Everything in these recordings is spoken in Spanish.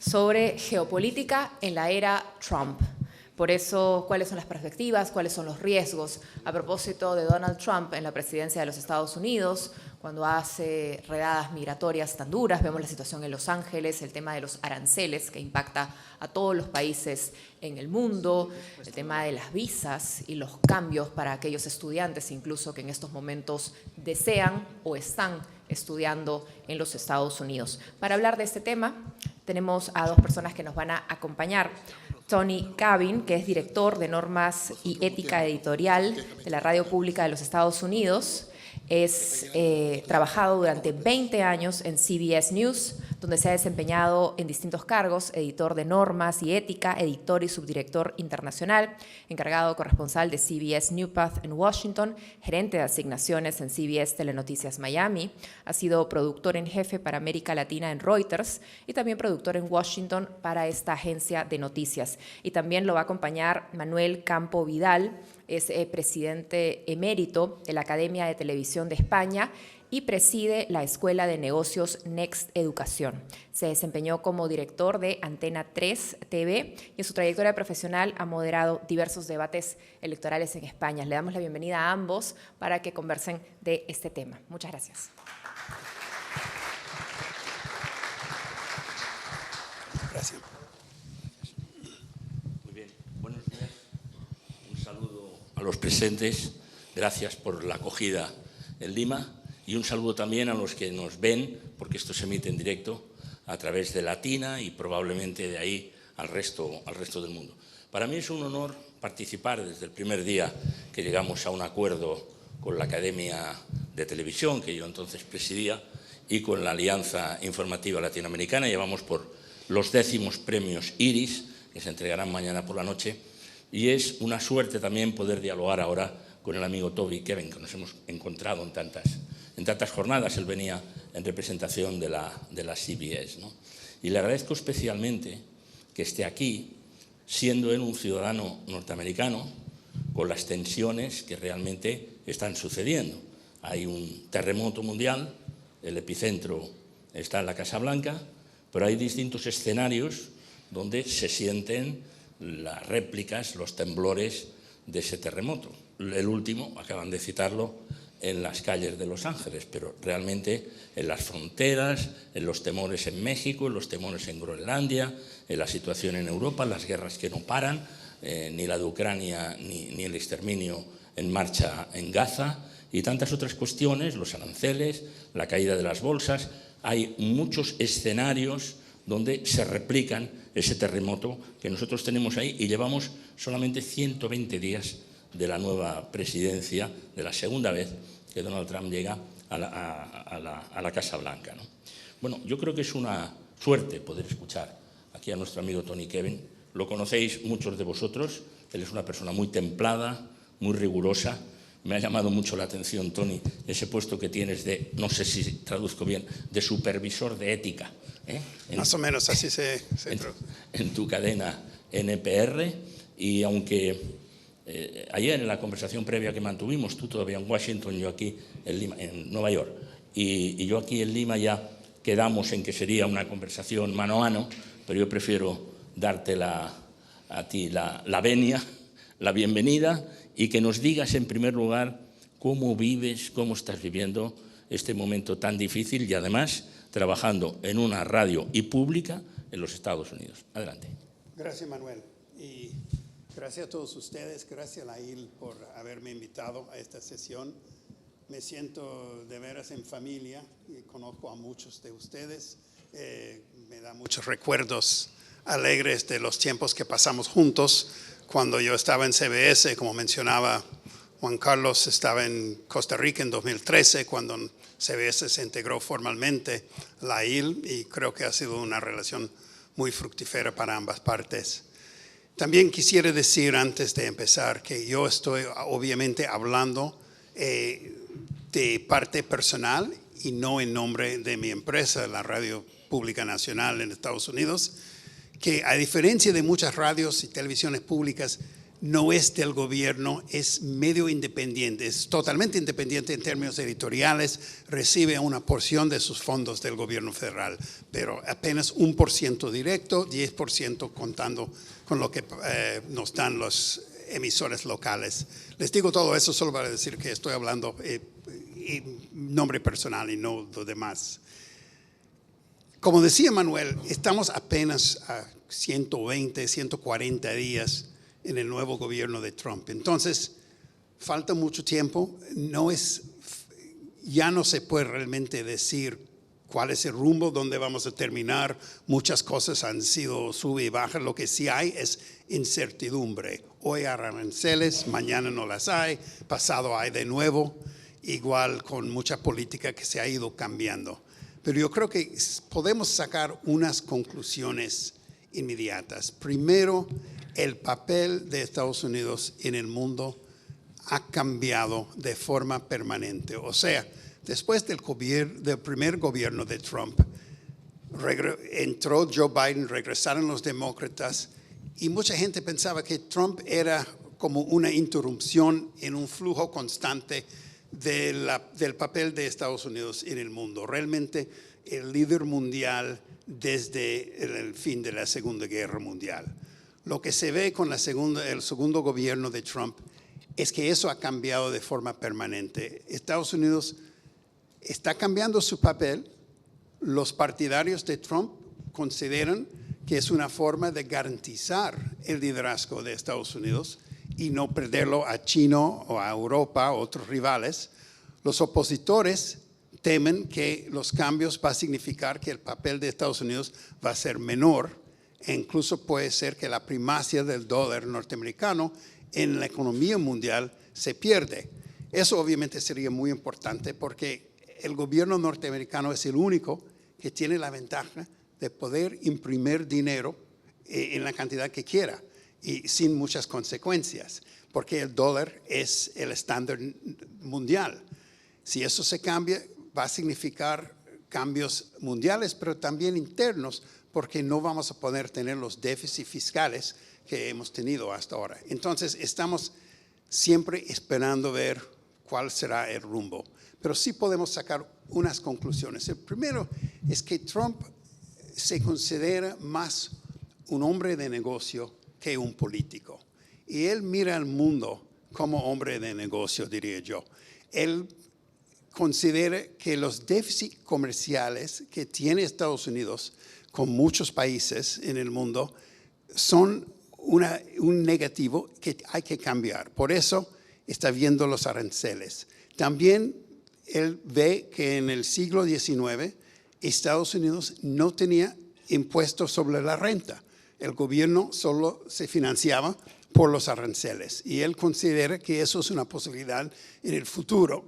sobre geopolítica en la era Trump. Por eso, ¿cuáles son las perspectivas? ¿Cuáles son los riesgos? A propósito de Donald Trump en la presidencia de los Estados Unidos, cuando hace redadas migratorias tan duras, vemos la situación en Los Ángeles, el tema de los aranceles que impacta a todos los países en el mundo, el tema de las visas y los cambios para aquellos estudiantes incluso que en estos momentos desean o están estudiando en los Estados Unidos. Para hablar de este tema, tenemos a dos personas que nos van a acompañar. Tony Cavin, que es director de Normas y Ética Editorial de la Radio Pública de los Estados Unidos. Es trabajado durante 20 años en CBS News, donde se ha desempeñado en distintos cargos: editor de normas y ética, editor y subdirector internacional, encargado corresponsal de CBS Newpath en Washington, gerente de asignaciones en CBS Telenoticias Miami, ha sido productor en jefe para América Latina en Reuters y también productor en Washington para esta agencia de noticias. Y también lo va a acompañar Manuel Campo Vidal, es presidente emérito de la Academia de Televisión de España y preside la Escuela de Negocios Next Educación. Se desempeñó como director de Antena 3 TV y en su trayectoria profesional ha moderado diversos debates electorales en España. Le damos la bienvenida a ambos para que conversen de este tema. Muchas gracias. Gracias. Muy bien, buenos días. Un saludo a los presentes. Gracias por la acogida en Lima. Y un saludo también a los que nos ven, porque esto se emite en directo a través de Latina y probablemente de ahí al resto del mundo. Para mí es un honor participar desde el primer día que llegamos a un acuerdo con la Academia de Televisión, que yo entonces presidía, y con la Alianza Informativa Latinoamericana. Llevamos por los 10º premios Iris, que se entregarán mañana por la noche, y es una suerte también poder dialogar ahora con el amigo Toby Kevin, que nos hemos encontrado en tantas jornadas. Él venía en representación de la CBS, ¿no? Y le agradezco especialmente que esté aquí, siendo él un ciudadano norteamericano, con las tensiones que realmente están sucediendo. Hay un terremoto mundial, el epicentro está en la Casa Blanca, pero hay distintos escenarios donde se sienten las réplicas, los temblores de ese terremoto. El último, acaban de citarlo, en las calles de Los Ángeles, pero realmente en las fronteras, en los temores en México, en los temores en Groenlandia, en la situación en Europa, las guerras que no paran, ni la de Ucrania ni el exterminio en marcha en Gaza y tantas otras cuestiones, los aranceles, la caída de las bolsas. Hay muchos escenarios donde se replican ese terremoto que nosotros tenemos ahí y llevamos solamente 120 días de la nueva presidencia, de la segunda vez que Donald Trump llega a la Casa Blanca, ¿no? Bueno, yo creo que es una suerte poder escuchar aquí a nuestro amigo Tony Kevin. Lo conocéis muchos de vosotros, él es una persona muy templada, muy rigurosa. Me ha llamado mucho la atención, Tony, ese puesto que tienes de, no sé si traduzco bien, de supervisor de ética. Más o menos así se en tu cadena NPR, y aunque ayer en la conversación previa que mantuvimos, tú todavía en Washington, yo aquí en Lima, en Nueva York, y yo aquí en Lima ya quedamos en que sería una conversación mano a mano, pero yo prefiero darte a ti la venia, la bienvenida, y que nos digas en primer lugar cómo vives, cómo estás viviendo este momento tan difícil y además trabajando en una radio y pública en los Estados Unidos. Adelante. Gracias, Manuel. Y gracias a todos ustedes, gracias a Lail por haberme invitado a esta sesión. Me siento de veras en familia y conozco a muchos de ustedes. Me da muchos recuerdos alegres de los tiempos que pasamos juntos. Cuando yo estaba en CBS, como mencionaba Juan Carlos, estaba en Costa Rica en 2013, cuando CBS se integró formalmente a Lail, y creo que ha sido una relación muy fructífera para ambas partes. También quisiera decir antes de empezar que yo estoy obviamente hablando de parte personal y no en nombre de mi empresa, la Radio Pública Nacional en Estados Unidos, que a diferencia de muchas radios y televisiones públicas, no es del gobierno, es medio independiente, es totalmente independiente en términos editoriales, recibe una porción de sus fondos del gobierno federal, pero apenas 1% directo, 10% contando con lo que nos dan los emisores locales. Les digo todo eso solo para decir que estoy hablando en nombre personal y no lo demás. Como decía Manuel, estamos apenas a 120, 140 días en el nuevo gobierno de Trump. Entonces, falta mucho tiempo. Ya no se puede realmente decir cuál es el rumbo, dónde vamos a terminar. Muchas cosas han sido sube y baja. Lo que sí hay es incertidumbre. Hoy hay aranceles, mañana no las hay, pasado hay de nuevo. Igual con mucha política que se ha ido cambiando. Pero yo creo que podemos sacar unas conclusiones inmediatas. Primero, el papel de Estados Unidos en el mundo ha cambiado de forma permanente. O sea, después del primer gobierno de Trump, entró Joe Biden, regresaron los demócratas y mucha gente pensaba que Trump era como una interrupción en un flujo constante del papel de Estados Unidos en el mundo. Realmente el líder mundial desde el fin de la Segunda Guerra Mundial. Lo que se ve con el segundo gobierno de Trump es que eso ha cambiado de forma permanente. Estados Unidos está cambiando su papel. Los partidarios de Trump consideran que es una forma de garantizar el liderazgo de Estados Unidos y no perderlo a China o a Europa o otros rivales. Los opositores temen que los cambios va a significar que el papel de Estados Unidos va a ser menor e incluso puede ser que la primacia del dólar norteamericano en la economía mundial se pierde. Eso obviamente sería muy importante porque el gobierno norteamericano es el único que tiene la ventaja de poder imprimir dinero en la cantidad que quiera y sin muchas consecuencias, porque el dólar es el estándar mundial. Si eso se cambia, va a significar cambios mundiales, pero también internos, porque no vamos a poder tener los déficits fiscales que hemos tenido hasta ahora. Entonces, estamos siempre esperando ver cuál será el rumbo. Pero sí podemos sacar unas conclusiones. El primero es que Trump se considera más un hombre de negocio que un político. Y él mira al mundo como hombre de negocio, diría yo. Él considera que los déficits comerciales que tiene Estados Unidos con muchos países en el mundo son un negativo que hay que cambiar. Por eso está viendo los aranceles. También él ve que en el siglo XIX Estados Unidos no tenía impuestos sobre la renta. El gobierno solo se financiaba por los aranceles y él considera que eso es una posibilidad en el futuro.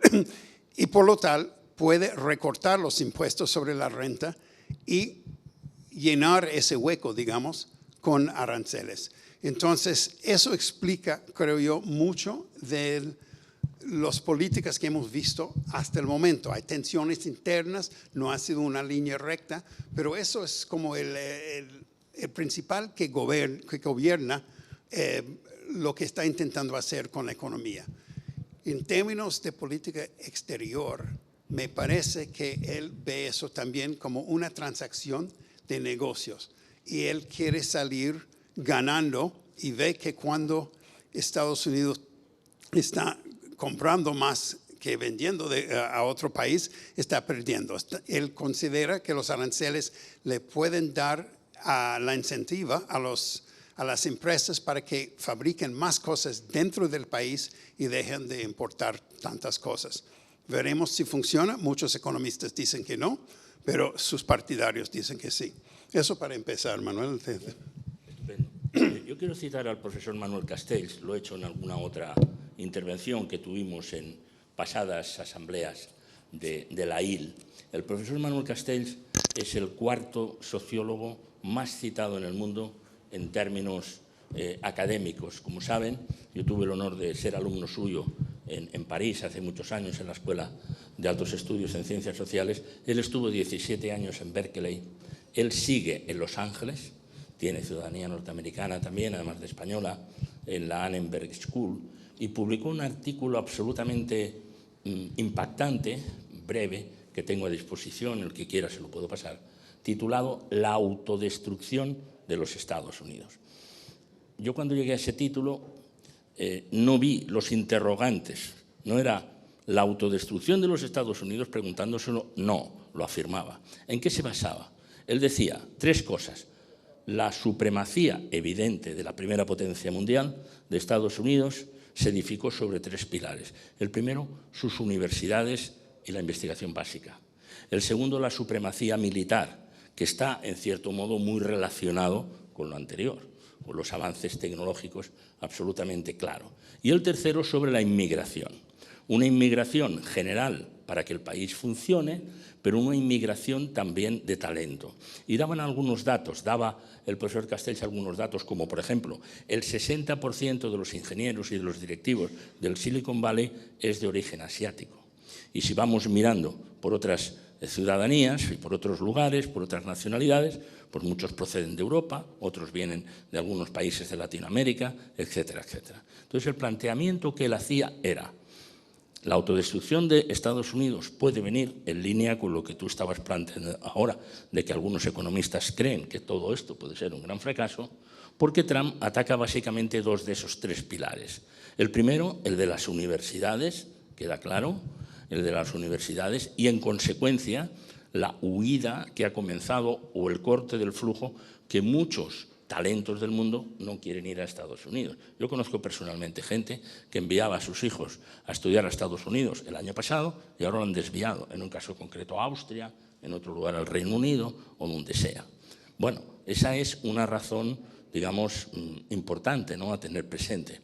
Y por lo tal puede recortar los impuestos sobre la renta y llenar ese hueco, digamos, con aranceles. Entonces, eso explica, creo yo, mucho de las políticas que hemos visto hasta el momento. Hay tensiones internas, no ha sido una línea recta, pero eso es como el principal que gobierna lo que está intentando hacer con la economía. En términos de política exterior, me parece que él ve eso también como una transacción de negocios. Y él quiere salir ganando y ve que cuando Estados Unidos está comprando más que vendiendo a otro país, está perdiendo. Él considera que los aranceles le pueden dar la incentiva a las empresas para que fabriquen más cosas dentro del país y dejen de importar tantas cosas. Veremos si funciona. Muchos economistas dicen que no, pero sus partidarios dicen que sí. Eso para empezar, Manuel. Yo quiero citar al profesor Manuel Castells, lo he hecho en alguna otra intervención que tuvimos en pasadas asambleas de la IL. El profesor Manuel Castells es el cuarto sociólogo más citado en el mundo en términos académicos. Como saben, yo tuve el honor de ser alumno suyo en París hace muchos años en la Escuela de Altos Estudios en Ciencias Sociales. Él estuvo 17 años en Berkeley. Él sigue en Los Ángeles, tiene ciudadanía norteamericana también, además de española, en la Annenberg School y publicó un artículo absolutamente impactante, breve, que tengo a disposición, el que quiera se lo puedo pasar, titulado La autodestrucción de los Estados Unidos. Yo cuando llegué a ese título no vi los interrogantes, no era la autodestrucción de los Estados Unidos preguntándoselo, no, lo afirmaba. ¿En qué se basaba? Él decía tres cosas: la supremacía evidente de la primera potencia mundial de Estados Unidos se edificó sobre tres pilares. El primero, sus universidades y la investigación básica. El segundo, la supremacía militar, que está, en cierto modo, muy relacionado con lo anterior, con los avances tecnológicos, absolutamente claro. Y el tercero, sobre la inmigración. Una inmigración general para que el país funcione, pero una inmigración también de talento. Y daban algunos datos, daba el profesor Castells algunos datos, como por ejemplo, el 60% de los ingenieros y de los directivos del Silicon Valley es de origen asiático. Y si vamos mirando por otras ciudadanías y por otros lugares, por otras nacionalidades, pues muchos proceden de Europa, otros vienen de algunos países de Latinoamérica, etcétera, etcétera. Entonces el planteamiento que él hacía era: la autodestrucción de Estados Unidos puede venir en línea con lo que tú estabas planteando ahora, de que algunos economistas creen que todo esto puede ser un gran fracaso, porque Trump ataca básicamente dos de esos tres pilares. El primero, el de las universidades, queda claro, el de las universidades, y en consecuencia la huida que ha comenzado o el corte del flujo que muchos talentos del mundo no quieren ir a Estados Unidos. Yo conozco personalmente gente que enviaba a sus hijos a estudiar a Estados Unidos el año pasado y ahora lo han desviado, en un caso concreto a Austria, en otro lugar al Reino Unido o donde sea. Bueno, esa es una razón, digamos, importante, ¿no?, a tener presente.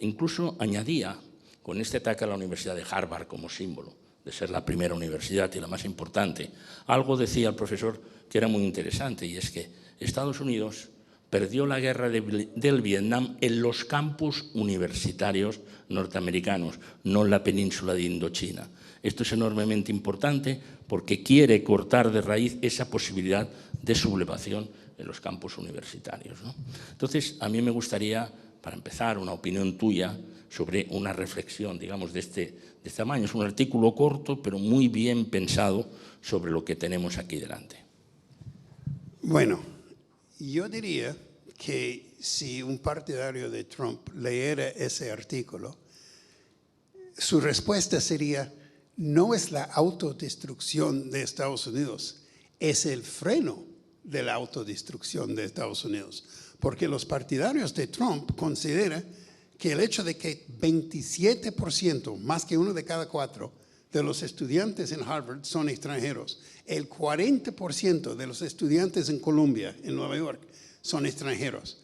Incluso añadía, con este ataque a la Universidad de Harvard como símbolo de ser la primera universidad y la más importante, algo decía el profesor que era muy interesante, y es que Estados Unidos perdió la guerra del Vietnam en los campus universitarios norteamericanos, no en la península de Indochina. Esto es enormemente importante porque quiere cortar de raíz esa posibilidad de sublevación en los campus universitarios, ¿no? Entonces, a mí me gustaría, para empezar, una opinión tuya sobre una reflexión, digamos, de este tamaño. Es un artículo corto, pero muy bien pensado sobre lo que tenemos aquí delante. Bueno, yo diría que si un partidario de Trump leyera ese artículo, su respuesta sería: no es la autodestrucción de Estados Unidos, es el freno de la autodestrucción de Estados Unidos. Porque los partidarios de Trump consideran que el hecho de que 27%, más que uno de cada cuatro, de los estudiantes en Harvard son extranjeros, el 40% de los estudiantes en Columbia, en Nueva York, son extranjeros.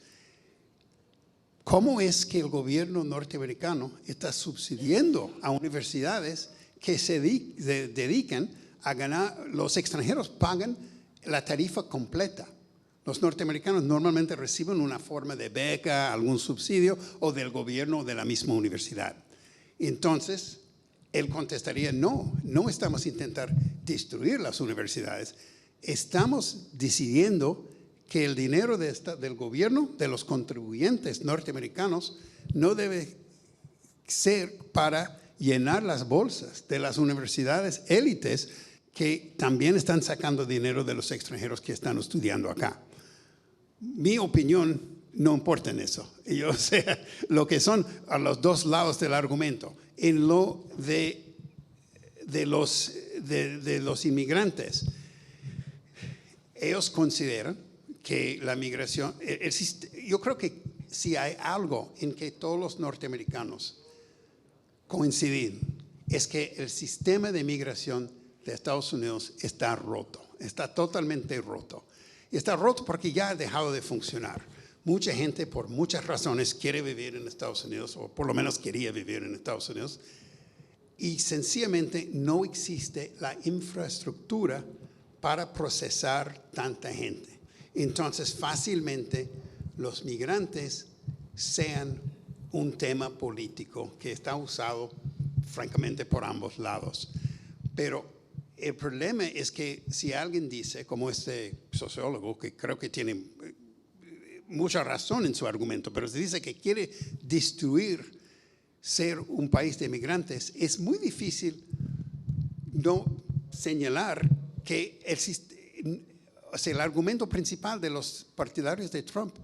¿Cómo es que el gobierno norteamericano está subsidiando a universidades que se dedican a ganar? Los extranjeros pagan la tarifa completa. Los norteamericanos normalmente reciben una forma de beca, algún subsidio, o del gobierno o de la misma universidad. Entonces, él contestaría: no estamos intentando destruir las universidades, estamos decidiendo que el dinero del gobierno, de los contribuyentes norteamericanos, no debe ser para llenar las bolsas de las universidades élites que también están sacando dinero de los extranjeros que están estudiando acá. Mi opinión no importa en eso. Yo sé lo que son a los dos lados del argumento. En lo de los inmigrantes, ellos consideran que la migración, yo creo que si hay algo en que todos los norteamericanos coinciden, es que el sistema de migración de Estados Unidos está roto, está totalmente roto. Y está roto porque ya ha dejado de funcionar. Mucha gente, por muchas razones, quiere vivir en Estados Unidos, o por lo menos quería vivir en Estados Unidos, y sencillamente no existe la infraestructura para procesar tanta gente. Entonces, fácilmente los migrantes sean un tema político que está usado, francamente, por ambos lados. Pero el problema es que si alguien dice, como este sociólogo, que creo que tiene mucha razón en su argumento, pero se dice que quiere destruir ser un país de inmigrantes, es muy difícil no señalar que el argumento principal de los partidarios de Trump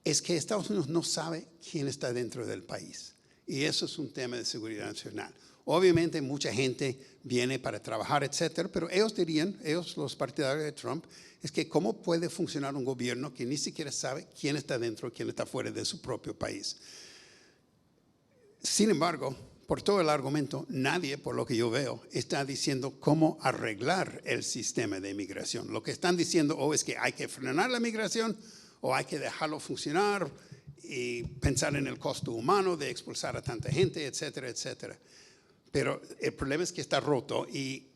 es que Estados Unidos no sabe quién está dentro del país. Y eso es un tema de seguridad nacional. Obviamente mucha gente viene para trabajar, etcétera, pero ellos dirían, los partidarios de Trump, es que cómo puede funcionar un gobierno que ni siquiera sabe quién está dentro, quién está fuera de su propio país. Sin embargo, por todo el argumento, nadie, por lo que yo veo, está diciendo cómo arreglar el sistema de inmigración. Lo que están diciendo es que hay que frenar la migración o hay que dejarlo funcionar y pensar en el costo humano de expulsar a tanta gente, etcétera, etcétera. Pero el problema es que está roto y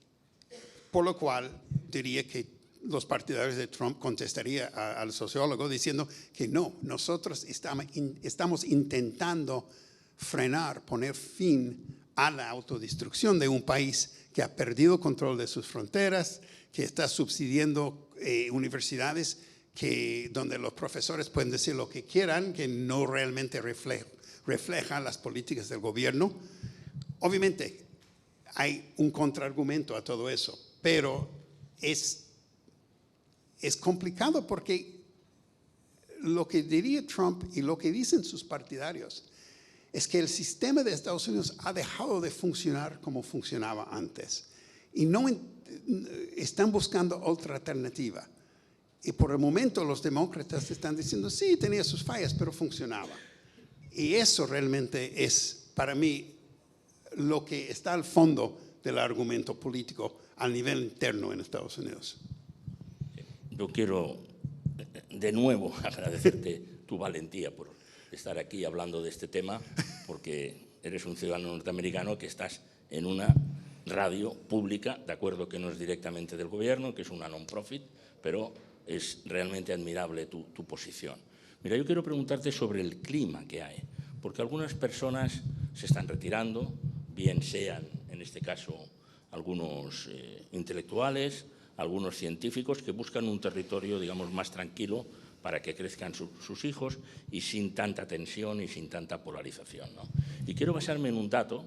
por lo cual diría que los partidarios de Trump contestaría al sociólogo diciendo que no, nosotros estamos intentando frenar, poner fin a la autodestrucción de un país que ha perdido control de sus fronteras, que está subsidiando universidades donde los profesores pueden decir lo que quieran, que no realmente reflejan las políticas del gobierno. Obviamente hay un contraargumento a todo eso, pero es complicado porque lo que diría Trump y lo que dicen sus partidarios es que el sistema de Estados Unidos ha dejado de funcionar como funcionaba antes y no están buscando otra alternativa. Y por el momento los demócratas están diciendo, sí, tenía sus fallas, pero funcionaba. Y eso realmente es, para mí, lo que está al fondo del argumento político a nivel interno en Estados Unidos. Yo quiero de nuevo agradecerte tu valentía por estar aquí hablando de este tema, porque eres un ciudadano norteamericano que estás en una radio pública, de acuerdo que no es directamente del gobierno, que es una non-profit, pero es realmente admirable tu posición. Mira, yo quiero preguntarte sobre el clima que hay, porque algunas personas se están retirando, bien sean, en este caso, algunos intelectuales, algunos científicos que buscan un territorio, digamos, más tranquilo para que crezcan sus hijos y sin tanta tensión y sin tanta polarización, ¿no? Y quiero basarme en un dato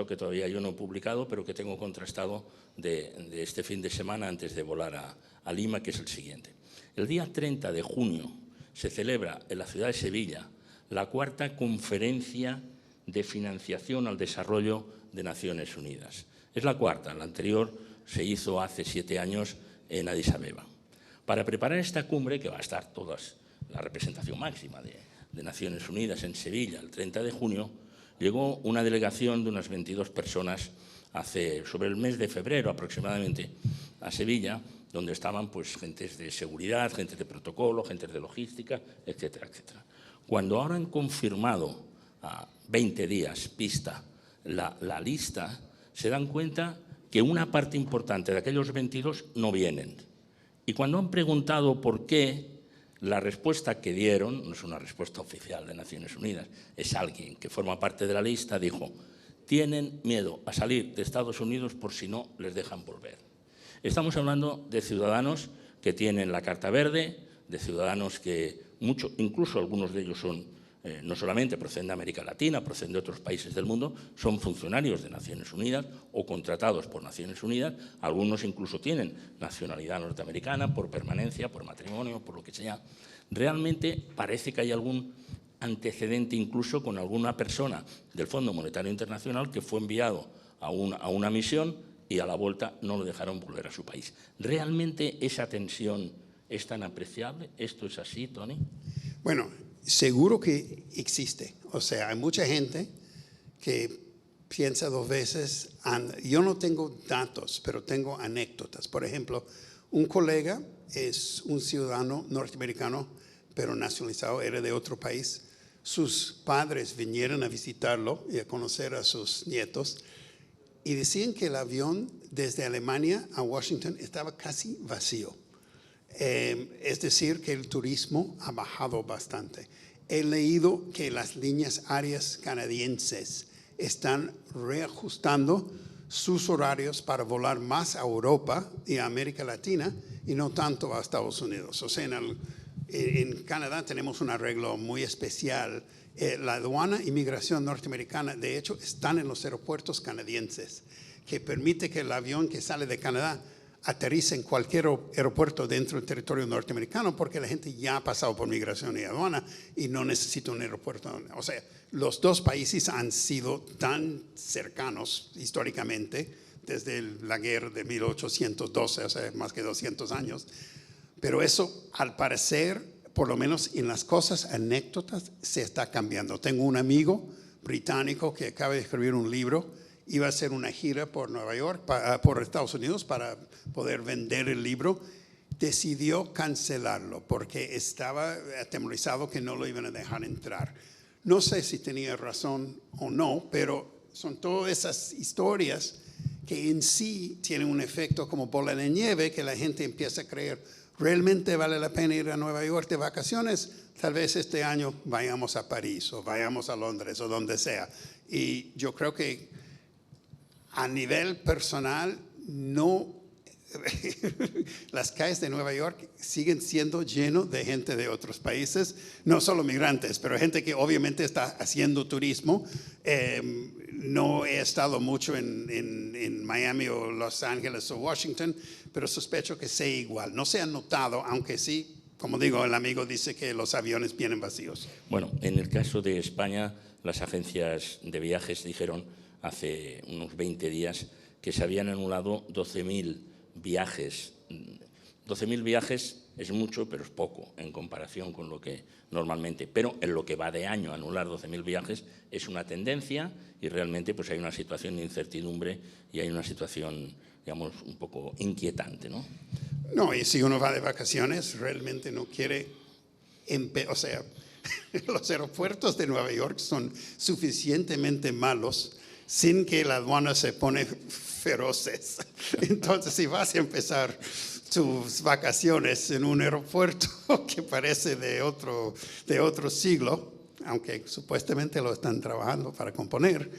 que todavía yo no he publicado, pero que tengo contrastado de este fin de semana antes de volar a Lima, que es el siguiente. El día 30 de junio se celebra en la ciudad de Sevilla la 4ª Conferencia de Financiación al Desarrollo de Naciones Unidas. Es la 4ª, la anterior se hizo hace 7 años en Addis Abeba. Para preparar esta cumbre, que va a estar toda la representación máxima de Naciones Unidas en Sevilla el 30 de junio, llegó una delegación de unas 22 personas sobre el mes de febrero aproximadamente a Sevilla, donde estaban pues gentes de seguridad, gentes de protocolo, gentes de logística, etcétera, etcétera. Cuando ahora han confirmado a 20 días pista la lista, se dan cuenta que una parte importante de aquellos 22 no vienen. Y cuando han preguntado por qué, la respuesta que dieron, no es una respuesta oficial de Naciones Unidas, es alguien que forma parte de la lista, dijo, tienen miedo a salir de Estados Unidos por si no les dejan volver. Estamos hablando de ciudadanos que tienen la carta verde, de ciudadanos que incluso algunos de ellos son, no solamente proceden de América Latina, proceden de otros países del mundo, son funcionarios de Naciones Unidas o contratados por Naciones Unidas, algunos incluso tienen nacionalidad norteamericana por permanencia, por matrimonio, por lo que sea. Realmente parece que hay algún antecedente incluso con alguna persona del Fondo Monetario Internacional que fue enviado a una misión y a la vuelta no lo dejaron volver a su país. ¿Realmente esa tensión es tan apreciable? ¿Esto es así, Tony? Bueno, seguro que existe. O sea, hay mucha gente que piensa 2 veces. Yo no tengo datos, pero tengo anécdotas. Por ejemplo, un colega es un ciudadano norteamericano, pero nacionalizado, era de otro país. Sus padres vinieron a visitarlo y a conocer a sus nietos y decían que el avión desde Alemania a Washington estaba casi vacío. Es decir, que el turismo ha bajado bastante. He leído que las líneas aéreas canadienses están reajustando sus horarios para volar más a Europa y a América Latina y no tanto a Estados Unidos. O sea, En Canadá tenemos un arreglo muy especial. La aduana y migración norteamericana, de hecho, están en los aeropuertos canadienses, que permite que el avión que sale de Canadá aterrice en cualquier aeropuerto dentro del territorio norteamericano, porque la gente ya ha pasado por migración y aduana y no necesita un aeropuerto. O sea, los dos países han sido tan cercanos históricamente desde la guerra de 1812, o sea, más que 200 años. Pero eso, al parecer, por lo menos en las cosas, anécdotas, se está cambiando. Tengo un amigo británico que acaba de escribir un libro, iba a hacer una gira por Nueva York, por Estados Unidos, para poder vender el libro. Decidió cancelarlo porque estaba atemorizado que no lo iban a dejar entrar. No sé si tenía razón o no, pero son todas esas historias que en sí tienen un efecto como bola de nieve, que la gente empieza a creer, ¿realmente vale la pena ir a Nueva York de vacaciones? Tal vez este año vayamos a París o vayamos a Londres o donde sea. Y yo creo que a nivel personal, no, las calles de Nueva York siguen siendo llenas de gente de otros países, no solo migrantes, pero gente que obviamente está haciendo turismo. No he estado mucho en Miami o Los Ángeles o Washington, pero sospecho que sea igual. No se ha notado, aunque sí, como digo, el amigo dice que los aviones vienen vacíos. Bueno, en el caso de España, las agencias de viajes dijeron hace unos 20 días que se habían anulado 12.000 viajes. 12.000 viajes es mucho, pero es poco en comparación con lo que normalmente. Pero en lo que va de año, anular 12.000 viajes es una tendencia y realmente pues hay una situación de incertidumbre y hay una situación, digamos, un poco inquietante, ¿no? No, y si uno va de vacaciones, realmente no quiere, o sea, los aeropuertos de Nueva York son suficientemente malos sin que la aduana se pone feroces. Entonces, si vas a empezar tus vacaciones en un aeropuerto que parece de otro siglo, aunque supuestamente lo están trabajando para componer,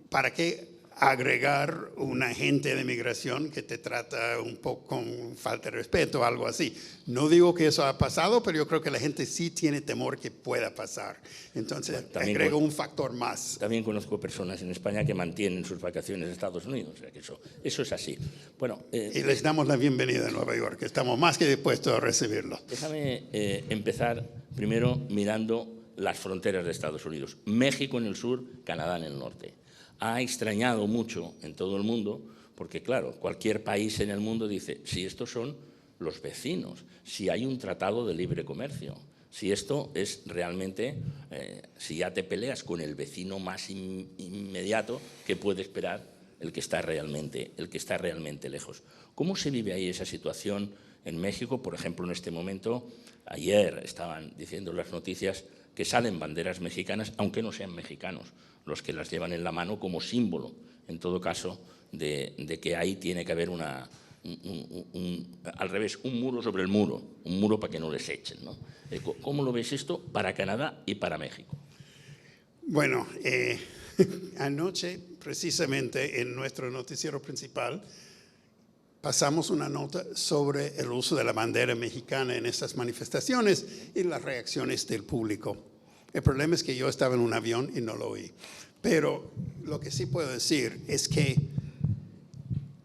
¿para qué agregar un agente de migración que te trata un poco con falta de respeto o algo así? No digo que eso ha pasado, pero yo creo que la gente sí tiene temor que pueda pasar. Entonces, bueno, agrego un factor más. También conozco personas en España que mantienen sus vacaciones en Estados Unidos, o sea que eso es así. Bueno, y les damos la bienvenida a Nueva York, estamos más que dispuestos a recibirlo. Déjame empezar primero mirando las fronteras de Estados Unidos. México en el sur, Canadá en el norte. Ha extrañado mucho en todo el mundo, porque claro, cualquier país en el mundo dice, si estos son los vecinos, si hay un tratado de libre comercio, si esto es realmente, si ya te peleas con el vecino más inmediato, ¿qué puede esperar el que está realmente lejos? ¿Cómo se vive ahí esa situación en México? Por ejemplo, en este momento, ayer estaban diciendo las noticias que salen banderas mexicanas, aunque no sean mexicanos los que las llevan en la mano como símbolo, en todo caso, de que ahí tiene que haber al revés, un muro sobre el muro, un muro para que no les echen, ¿no? ¿Cómo lo ves esto para Canadá y para México? Bueno, anoche, precisamente en nuestro noticiero principal, pasamos una nota sobre el uso de la bandera mexicana en estas manifestaciones y las reacciones del público. El problema es que yo estaba en un avión y no lo oí. Pero lo que sí puedo decir es que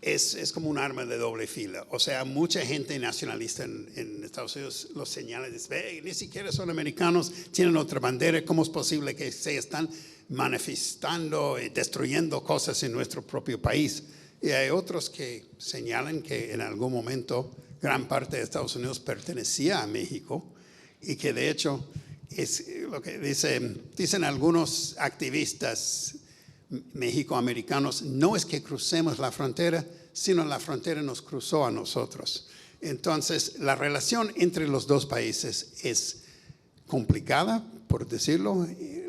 es como un arma de doble fila. O sea, mucha gente nacionalista en Estados Unidos los señala y dice, hey, ni siquiera son americanos, tienen otra bandera, ¿cómo es posible que se están manifestando y destruyendo cosas en nuestro propio país? Y hay otros que señalan que en algún momento gran parte de Estados Unidos pertenecía a México y que de hecho es lo que dicen algunos activistas mexicoamericanos, no es que crucemos la frontera, sino la frontera nos cruzó a nosotros. Entonces, la relación entre los dos países es complicada, por decirlo,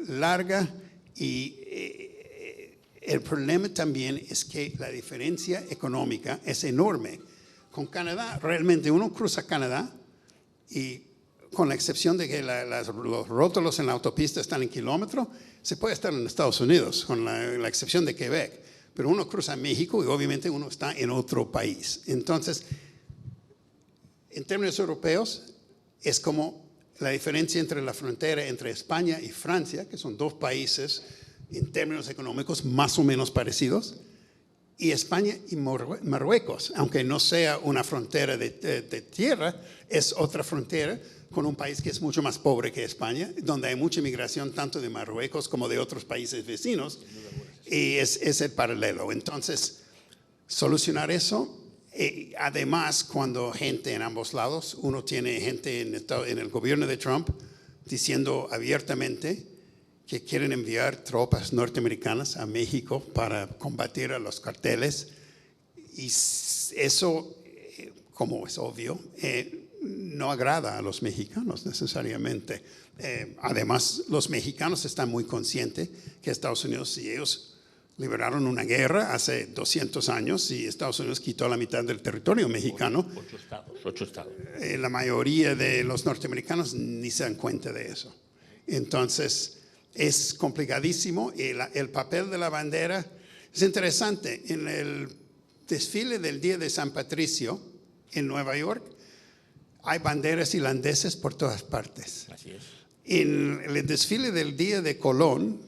larga, y el problema también es que la diferencia económica es enorme. Con Canadá, realmente uno cruza Canadá y con la excepción de que los rótulos en la autopista están en kilómetro, se puede estar en Estados Unidos, con la excepción de Quebec. Pero uno cruza México y obviamente uno está en otro país. Entonces, en términos europeos, es como la diferencia entre la frontera entre España y Francia, que son dos países en términos económicos más o menos parecidos, y España y Marruecos, aunque no sea una frontera de tierra, es otra frontera con un país que es mucho más pobre que España, donde hay mucha inmigración tanto de Marruecos como de otros países vecinos, y es el paralelo. Entonces, solucionar eso, además cuando gente en ambos lados, uno tiene gente en el gobierno de Trump diciendo abiertamente que quieren enviar tropas norteamericanas a México para combatir a los carteles, y eso, como es obvio, no agrada a los mexicanos necesariamente. Además, los mexicanos están muy conscientes que Estados Unidos, si ellos liberaron una guerra hace 200 años y Estados Unidos quitó la mitad del territorio mexicano, 8 estados. La mayoría de los norteamericanos ni se dan cuenta de eso. Entonces, es complicadísimo. El papel de la bandera es interesante. En el desfile del Día de San Patricio en Nueva York hay banderas irlandesas por todas partes. Así es. En el desfile del Día de Colón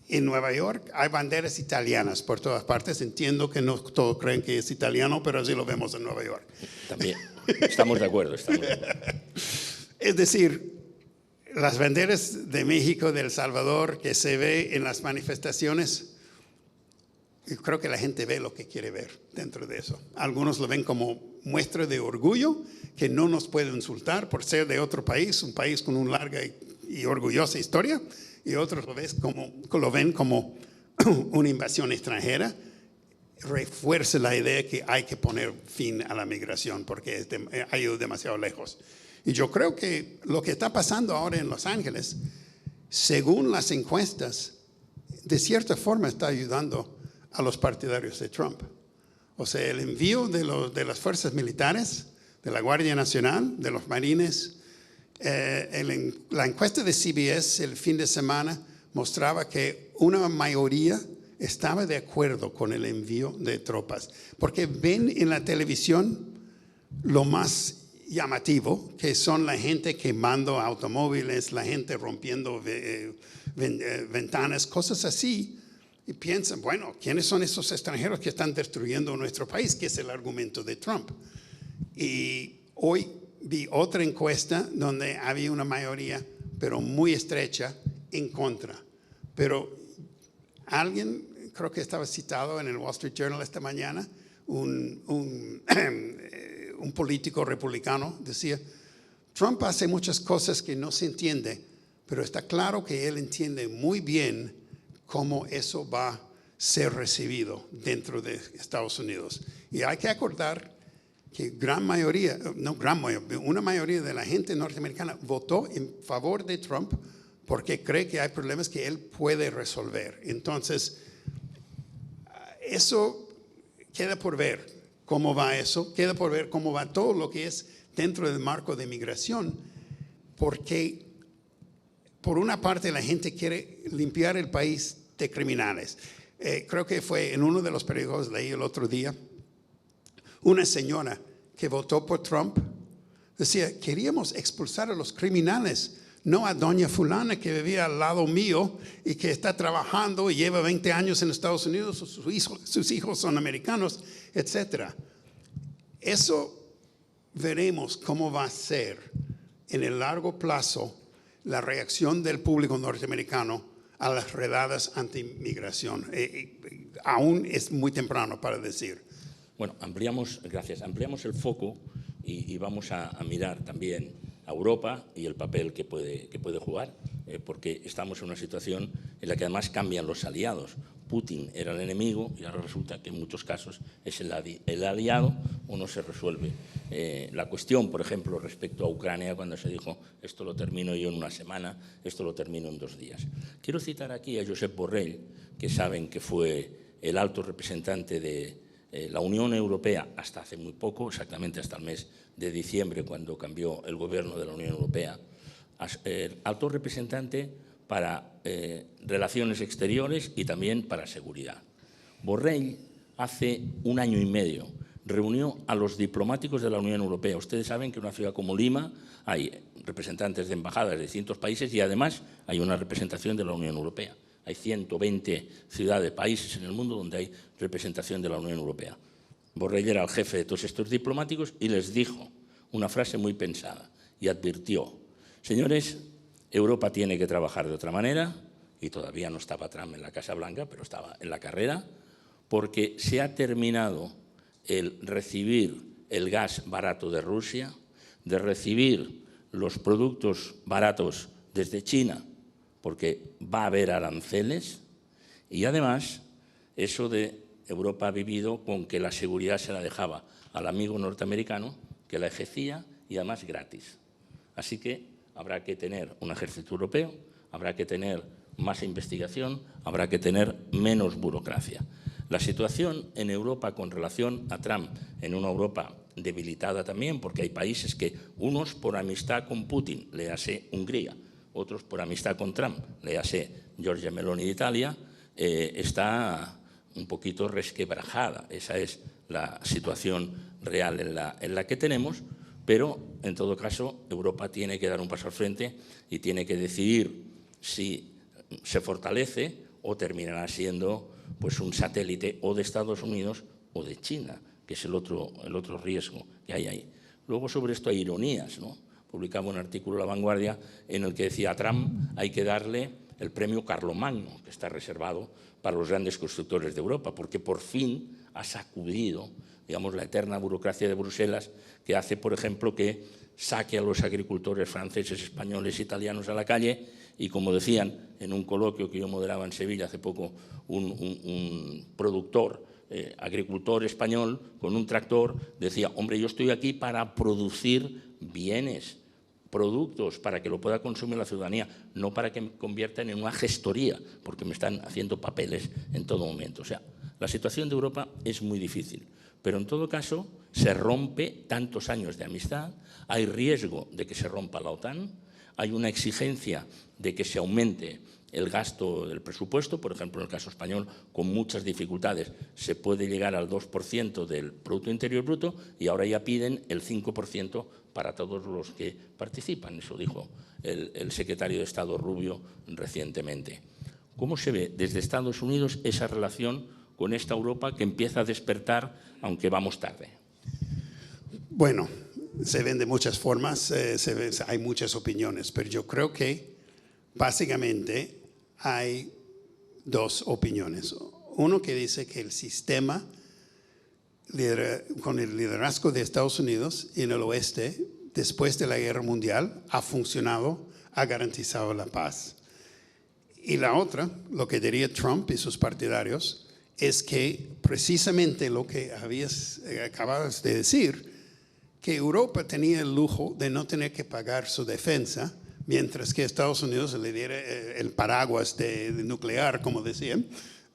en Nueva York hay banderas italianas por todas partes. Entiendo que no todos creen que es italiano, pero así lo vemos en Nueva York. También. Estamos de acuerdo. Es decir, las banderas de México, de El Salvador, que se ve en las manifestaciones, yo creo que la gente ve lo que quiere ver dentro de eso. Algunos lo ven como muestra de orgullo, que no nos puede insultar por ser de otro país, un país con una larga y orgullosa historia, y otros lo ven como una invasión extranjera. Refuerza la idea que hay que poner fin a la migración porque ha ido demasiado lejos. Y yo creo que lo que está pasando ahora en Los Ángeles, según las encuestas, de cierta forma está ayudando a los partidarios de Trump. O sea, el envío de las fuerzas militares, de la Guardia Nacional, de los marines. La encuesta de CBS el fin de semana mostraba que una mayoría estaba de acuerdo con el envío de tropas, porque ven en la televisión lo más llamativo, que son la gente quemando automóviles, la gente rompiendo ventanas, cosas así, y piensan, bueno, ¿quiénes son esos extranjeros que están destruyendo nuestro país? Que es el argumento de Trump. Y hoy vi otra encuesta donde había una mayoría, pero muy estrecha, en contra. Pero alguien, creo que estaba citado en el Wall Street Journal esta mañana, un político republicano decía, Trump hace muchas cosas que no se entiende, pero está claro que él entiende muy bien cómo eso va a ser recibido dentro de Estados Unidos. Y hay que acordar que una mayoría de la gente norteamericana votó en favor de Trump porque cree que hay problemas que él puede resolver. Entonces, eso queda por ver cómo va eso, queda por ver cómo va todo lo que es dentro del marco de migración, porque por una parte la gente quiere limpiar el país de criminales. Creo que fue en uno de los periódicos, leí el otro día, una señora que votó por Trump decía, queríamos expulsar a los criminales, no a doña fulana que vivía al lado mío y que está trabajando y lleva 20 años en Estados Unidos, sus hijos son americanos, etc. Eso veremos cómo va a ser en el largo plazo la reacción del público norteamericano a las redadas anti-inmigración. Aún es muy temprano para decir. Bueno, ampliamos el foco y vamos a mirar también a Europa y el papel que puede jugar, porque estamos en una situación en la que además cambian los aliados. Putin era el enemigo y ahora resulta que en muchos casos es el aliado o no se resuelve. La cuestión, por ejemplo, respecto a Ucrania, cuando se dijo esto lo termino yo en una semana, esto lo termino en 2 días. Quiero citar aquí a Josep Borrell, que saben que fue el alto representante de la Unión Europea hasta hace muy poco, exactamente hasta el mes de diciembre, cuando cambió el gobierno de la Unión Europea, alto representante para relaciones exteriores y también para seguridad. Borrell hace 1 año y medio reunió a los diplomáticos de la Unión Europea. Ustedes saben que en una ciudad como Lima hay representantes de embajadas de distintos países y además hay una representación de la Unión Europea. Hay 120 ciudades, países en el mundo donde hay representación de la Unión Europea. Borrell era el jefe de todos estos diplomáticos y les dijo una frase muy pensada y advirtió: señores, Europa tiene que trabajar de otra manera, y todavía no estaba Trump en la Casa Blanca, pero estaba en la carrera, porque se ha terminado el recibir el gas barato de Rusia, de recibir los productos baratos desde China, porque va a haber aranceles, y además eso de Europa ha vivido con que la seguridad se la dejaba al amigo norteamericano, que la ejercía y además gratis. Así que habrá que tener un ejército europeo, habrá que tener más investigación, habrá que tener menos burocracia. La situación en Europa con relación a Trump, en una Europa debilitada también, porque hay países que, unos por amistad con Putin, léase Hungría, otros por amistad con Trump, léase Giorgia Meloni de Italia, está un poquito resquebrajada. Esa es la situación real en la que tenemos, pero en todo caso Europa tiene que dar un paso al frente y tiene que decidir si se fortalece o terminará siendo pues un satélite o de Estados Unidos o de China, que es el otro riesgo que hay ahí. Luego sobre esto hay ironías, ¿no? Publicaba un artículo en La Vanguardia en el que decía: a Trump hay que darle el premio Carlomagno, que está reservado para los grandes constructores de Europa, porque por fin ha sacudido, digamos, la eterna burocracia de Bruselas, que hace, por ejemplo, que saque a los agricultores franceses, españoles, italianos a la calle, y como decían en un coloquio que yo moderaba en Sevilla hace poco, un productor, agricultor español con un tractor, decía: hombre, yo estoy aquí para producir bienes, productos, para que lo pueda consumir la ciudadanía, no para que me conviertan en una gestoría, porque me están haciendo papeles en todo momento. O sea, la situación de Europa es muy difícil, pero en todo caso se rompe tantos años de amistad, hay riesgo de que se rompa la OTAN, hay una exigencia de que se aumente el gasto del presupuesto, por ejemplo, en el caso español, con muchas dificultades, se puede llegar al 2% del Producto Interior Bruto y ahora ya piden el 5% para todos los que participan. Eso dijo el secretario de Estado Rubio recientemente. ¿Cómo se ve desde Estados Unidos esa relación con esta Europa que empieza a despertar, aunque vamos tarde? Bueno, se ven de muchas formas, hay muchas opiniones, pero yo creo que básicamente hay dos opiniones. Uno que dice que el sistema con el liderazgo de Estados Unidos en el oeste, después de la Guerra Mundial, ha funcionado, ha garantizado la paz. Y la otra, lo que diría Trump y sus partidarios, es que precisamente lo que acabas de decir, que Europa tenía el lujo de no tener que pagar su defensa, mientras que Estados Unidos le diera el paraguas de nuclear, como decían,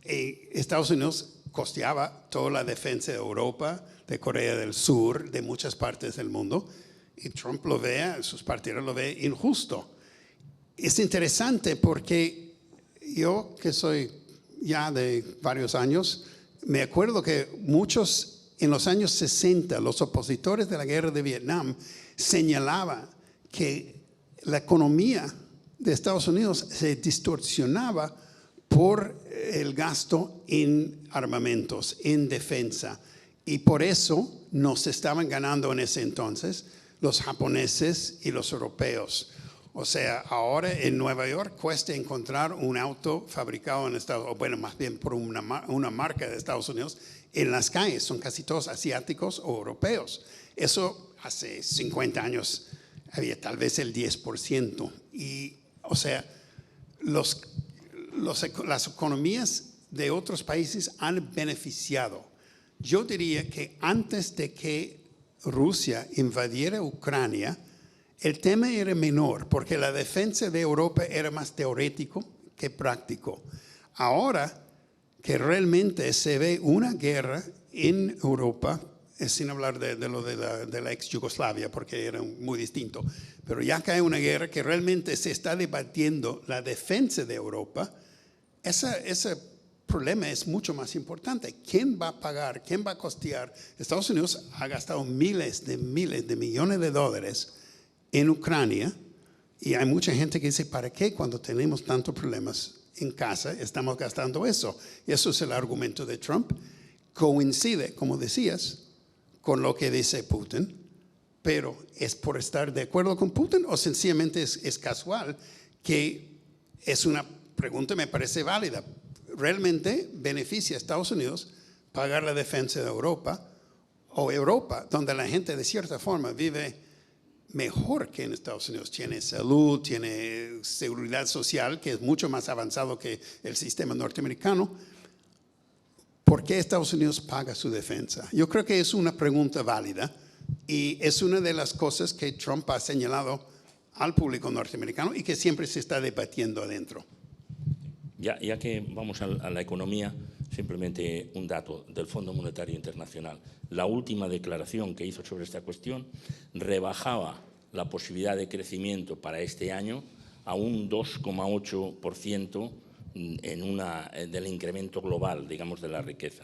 y Estados Unidos costeaba toda la defensa de Europa, de Corea del Sur, de muchas partes del mundo, y Trump lo ve, sus partidarios lo ven injusto. Es interesante porque yo, que soy ya de varios años, me acuerdo que muchos en los años 60, los opositores de la guerra de Vietnam señalaban que la economía de Estados Unidos se distorsionaba por el gasto en armamentos, en defensa. Y por eso nos estaban ganando en ese entonces los japoneses y los europeos. O sea, ahora en Nueva York cuesta encontrar un auto fabricado en Estados Unidos, bueno, más bien por una marca de Estados Unidos, en las calles. Son casi todos asiáticos o europeos. Eso hace 50 años había tal vez el 10%. Y, o sea, las economías de otros países han beneficiado. Yo diría que antes de que Rusia invadiera Ucrania, el tema era menor, porque la defensa de Europa era más teórico que práctico. Ahora que realmente se ve una guerra en Europa, sin hablar de la ex Yugoslavia, porque era muy distinto, pero ya que hay una guerra que realmente se está debatiendo la defensa de Europa, esa problema es mucho más importante. ¿Quién va a pagar? ¿Quién va a costear? Estados Unidos ha gastado miles de millones de dólares en Ucrania y hay mucha gente que dice, ¿para qué cuando tenemos tantos problemas en casa estamos gastando eso? Y eso es el argumento de Trump. Coincide, como decías, con lo que dice Putin, pero ¿es por estar de acuerdo con Putin o sencillamente es casual? Que es una pregunta, me parece válida. ¿Realmente beneficia a Estados Unidos pagar la defensa de Europa o Europa, donde la gente de cierta forma vive mejor que en Estados Unidos? Tiene salud, tiene seguridad social, que es mucho más avanzado que el sistema norteamericano. ¿Por qué Estados Unidos paga su defensa? Yo creo que es una pregunta válida y es una de las cosas que Trump ha señalado al público norteamericano y que siempre se está debatiendo adentro. Ya que vamos a la economía, simplemente un dato del Fondo Monetario Internacional. La última declaración que hizo sobre esta cuestión rebajaba la posibilidad de crecimiento para este año a un 2,8% del incremento global, digamos, de la riqueza.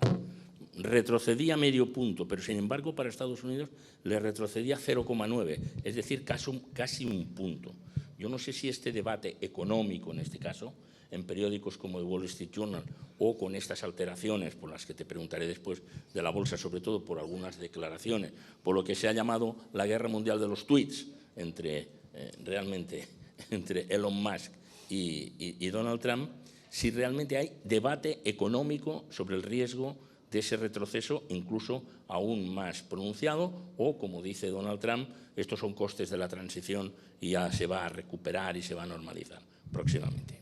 Retrocedía medio punto, pero sin embargo para Estados Unidos le retrocedía 0,9, es decir, casi un punto. Yo no sé si este debate económico, en este caso, en periódicos como el Wall Street Journal o con estas alteraciones por las que te preguntaré después de la bolsa, sobre todo por algunas declaraciones, por lo que se ha llamado la guerra mundial de los tweets realmente entre Elon Musk y Donald Trump, si realmente hay debate económico sobre el riesgo de ese retroceso incluso aún más pronunciado o, como dice Donald Trump, estos son costes de la transición y ya se va a recuperar y se va a normalizar próximamente.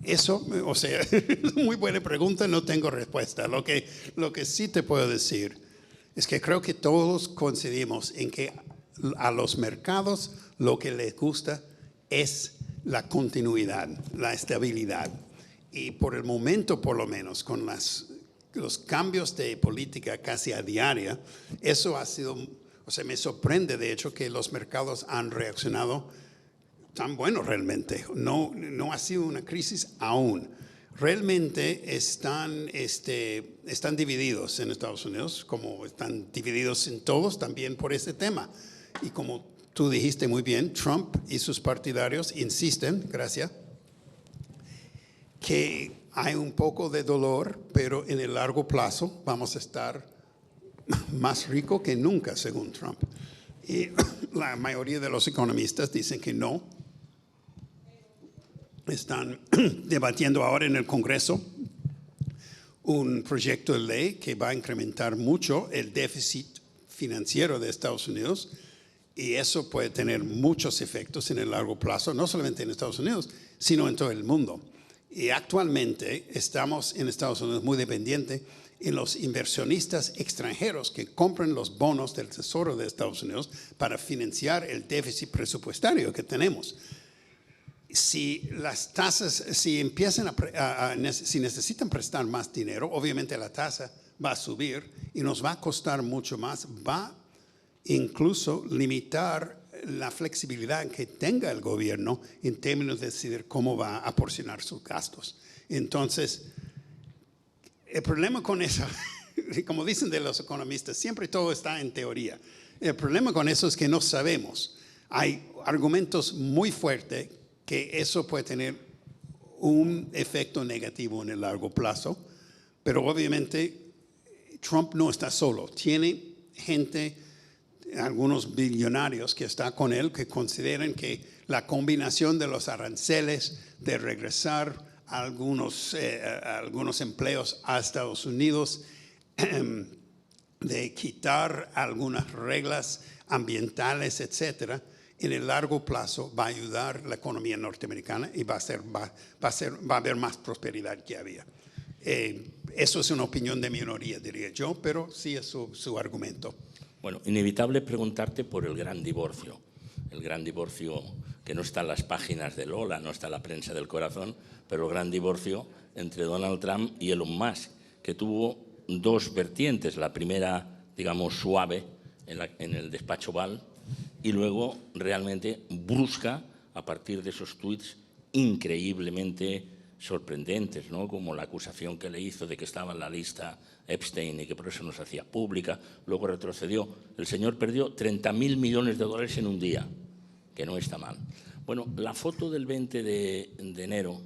Eso, o sea, es muy buena pregunta, no tengo respuesta. Lo que sí te puedo decir es que creo que todos coincidimos en que a los mercados lo que les gusta es la continuidad, la estabilidad. Y por el momento, por lo menos, con los cambios de política casi a diaria, eso ha sido, o sea, me sorprende de hecho que los mercados han reaccionado tan bueno realmente. No ha sido una crisis aún. Realmente están divididos en Estados Unidos, como están divididos en todos también por ese tema. Y como tú dijiste muy bien, Trump y sus partidarios insisten, gracias, que hay un poco de dolor, pero en el largo plazo vamos a estar más ricos que nunca, según Trump. Y la mayoría de los economistas dicen que no. Están debatiendo ahora en el Congreso un proyecto de ley que va a incrementar mucho el déficit financiero de Estados Unidos y eso puede tener muchos efectos en el largo plazo, no solamente en Estados Unidos, sino en todo el mundo. Y actualmente estamos en Estados Unidos muy dependientes en los inversionistas extranjeros que compran los bonos del Tesoro de Estados Unidos para financiar el déficit presupuestario que tenemos. Si las tasas, si necesitan prestar más dinero, obviamente la tasa va a subir y nos va a costar mucho más, va incluso limitar la flexibilidad que tenga el gobierno en términos de decidir cómo va a porcionar sus gastos. Entonces, el problema con eso, como dicen de los economistas, siempre todo está en teoría. El problema con eso es que no sabemos. Hay argumentos muy fuertes que eso puede tener un efecto negativo en el largo plazo, pero obviamente Trump no está solo. Tiene gente, algunos billonarios que están con él, que consideran que la combinación de los aranceles, de regresar a algunos empleos a Estados Unidos, de quitar algunas reglas ambientales, etcétera, en el largo plazo va a ayudar la economía norteamericana y va a haber más prosperidad que había. Eso es una opinión de minoría, diría yo, pero sí es su argumento. Bueno, inevitable preguntarte por el gran divorcio que no está en las páginas de Lola, no está en la prensa del corazón, pero el gran divorcio entre Donald Trump y Elon Musk, que tuvo dos vertientes, la primera, digamos, suave en el despacho Oval, y luego realmente brusca a partir de esos tweets increíblemente sorprendentes, ¿no? Como la acusación que le hizo de que estaba en la lista Epstein y que por eso no se hacía pública. Luego retrocedió. El señor perdió 30.000 millones de dólares en un día, que no está mal. Bueno, la foto del 20 de enero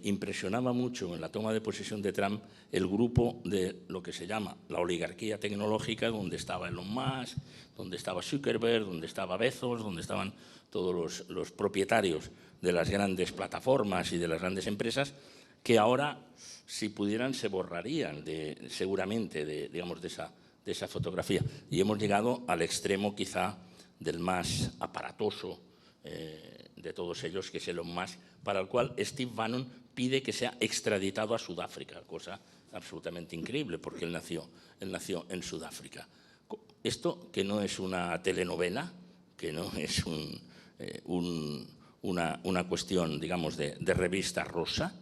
impresionaba mucho en la toma de posesión de Trump el grupo de lo que se llama la oligarquía tecnológica, donde estaba Elon Musk, donde estaba Zuckerberg, donde estaba Bezos, donde estaban todos los propietarios de las grandes plataformas y de las grandes empresas, que ahora, si pudieran, se borrarían seguramente de esa fotografía. Y hemos llegado al extremo quizá del más aparatoso de todos ellos, que es Elon Musk, para el cual Steve Bannon pide que sea extraditado a Sudáfrica, cosa absolutamente increíble, porque él nació en Sudáfrica. Esto, que no es una telenovela, que no es una cuestión, digamos, de revista rosa,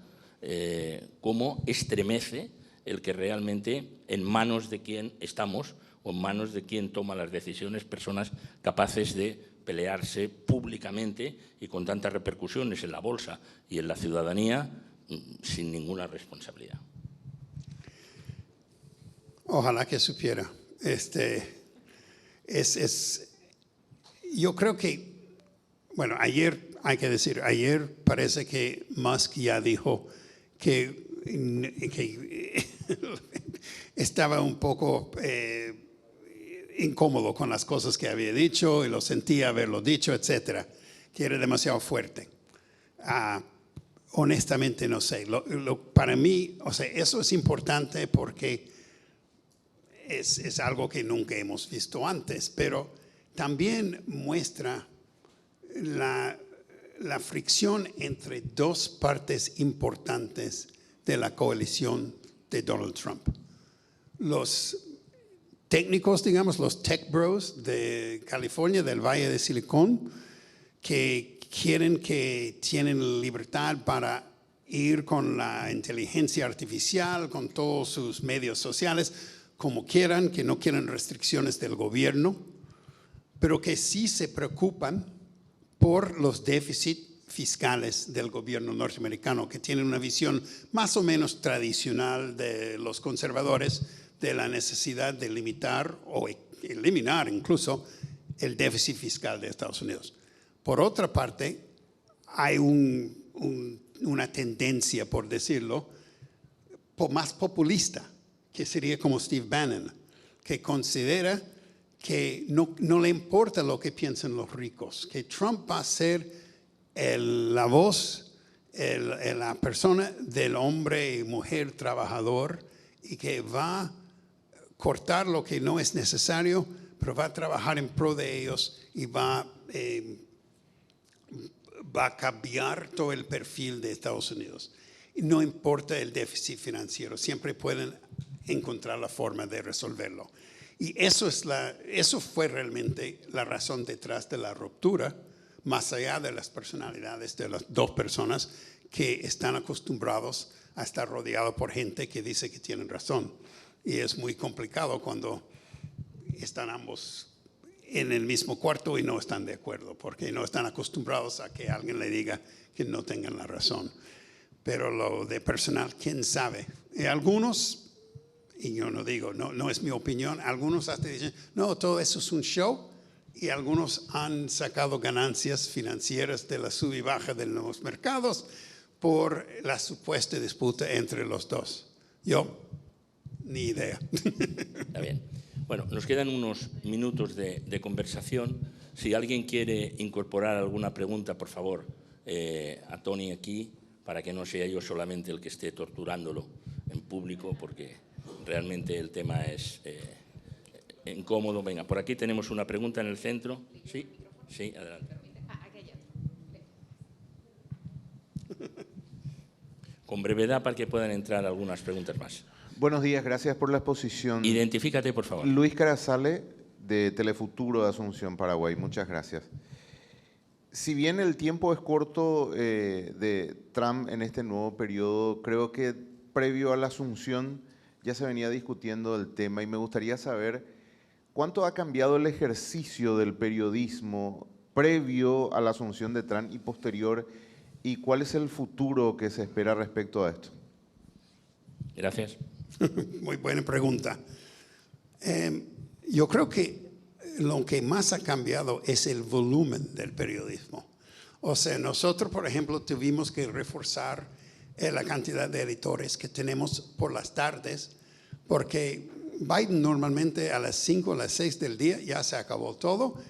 cómo estremece el que realmente en manos de quien estamos o en manos de quien toma las decisiones, personas capaces de pelearse públicamente y con tantas repercusiones en la bolsa y en la ciudadanía sin ninguna responsabilidad. Ojalá que supiera. Yo creo que, bueno, ayer parece que Musk ya dijo que estaba un poco incómodo con las cosas que había dicho y lo sentía haberlo dicho, etcétera, que era demasiado fuerte. Honestamente no sé. Para mí, o sea, eso es importante porque es algo que nunca hemos visto antes, pero también muestra la fricción entre dos partes importantes de la coalición de Donald Trump. Los técnicos, digamos, los tech bros de California, del Valle de Silicon, que tienen libertad para ir con la inteligencia artificial, con todos sus medios sociales, como quieran, que no quieren restricciones del gobierno, pero que sí se preocupan por los déficits fiscales del gobierno norteamericano, que tienen una visión más o menos tradicional de los conservadores de la necesidad de limitar o eliminar incluso el déficit fiscal de Estados Unidos. Por otra parte, hay una tendencia, por decirlo, más populista, que sería como Steve Bannon, que considera que no le importa lo que piensan los ricos, que Trump va a ser la voz, la persona del hombre y mujer trabajador y que va a cortar lo que no es necesario, pero va a trabajar en pro de ellos y va a cambiar todo el perfil de Estados Unidos. Y no importa el déficit financiero, siempre pueden encontrar la forma de resolverlo. Y eso fue realmente la razón detrás de la ruptura, más allá de las personalidades de las dos personas que están acostumbrados a estar rodeados por gente que dice que tienen razón. Y es muy complicado cuando están ambos en el mismo cuarto y no están de acuerdo, porque no están acostumbrados a que alguien le diga que no tengan la razón. Pero lo de personal, quién sabe. Y algunos, y yo no digo, no es mi opinión, algunos hasta dicen, no, todo eso es un show, y algunos han sacado ganancias financieras de la sub y baja de los mercados por la supuesta disputa entre los dos. Yo, ni idea. Está bien. Bueno, nos quedan unos minutos de conversación. Si alguien quiere incorporar alguna pregunta, por favor, a Tony aquí, para que no sea yo solamente el que esté torturándolo en público, porque realmente el tema es incómodo. Venga, por aquí tenemos una pregunta en el centro. Sí, sí, adelante. Con brevedad para que puedan entrar algunas preguntas más. Buenos días, gracias por la exposición. Identifícate, por favor. Luis Carazale, de Telefuturo de Asunción, Paraguay. Muchas gracias. Si bien el tiempo es corto de Trump en este nuevo periodo, creo que previo a la asunción ya se venía discutiendo el tema y me gustaría saber cuánto ha cambiado el ejercicio del periodismo previo a la asunción de Trump y posterior ¿Y cuál es el futuro que se espera respecto a esto? Gracias. Muy buena pregunta. Yo creo que lo que más ha cambiado es el volumen del periodismo. O sea, nosotros, por ejemplo, tuvimos que reforzar la cantidad de editores que tenemos por las tardes, porque Biden normalmente a las 5 o las 6 del día ya se acabó todo,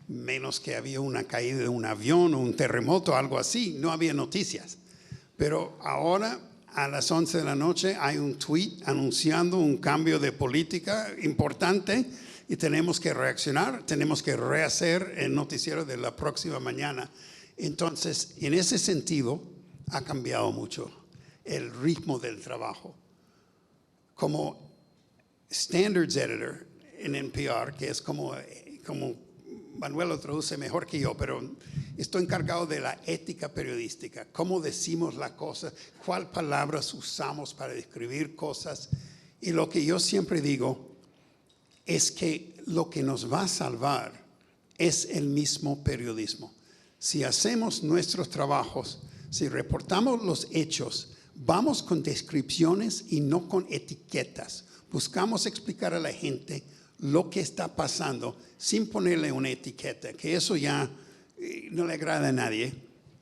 menos que había una caída de un avión o un terremoto, algo así, no había noticias. Pero ahora a las 11 de la noche hay un tweet anunciando un cambio de política importante y tenemos que reaccionar, tenemos que rehacer el noticiero de la próxima mañana. Entonces, en ese sentido, ha cambiado mucho el ritmo del trabajo. Como Standards Editor en NPR, que es como Manuel lo traduce mejor que yo, pero estoy encargado de la ética periodística, cómo decimos las cosas, cuáles palabras usamos para describir cosas. Y lo que yo siempre digo es que lo que nos va a salvar es el mismo periodismo. Si hacemos nuestros trabajos, si reportamos los hechos, vamos con descripciones y no con etiquetas. Buscamos explicar a la gente lo que está pasando sin ponerle una etiqueta, que eso ya no le agrada a nadie.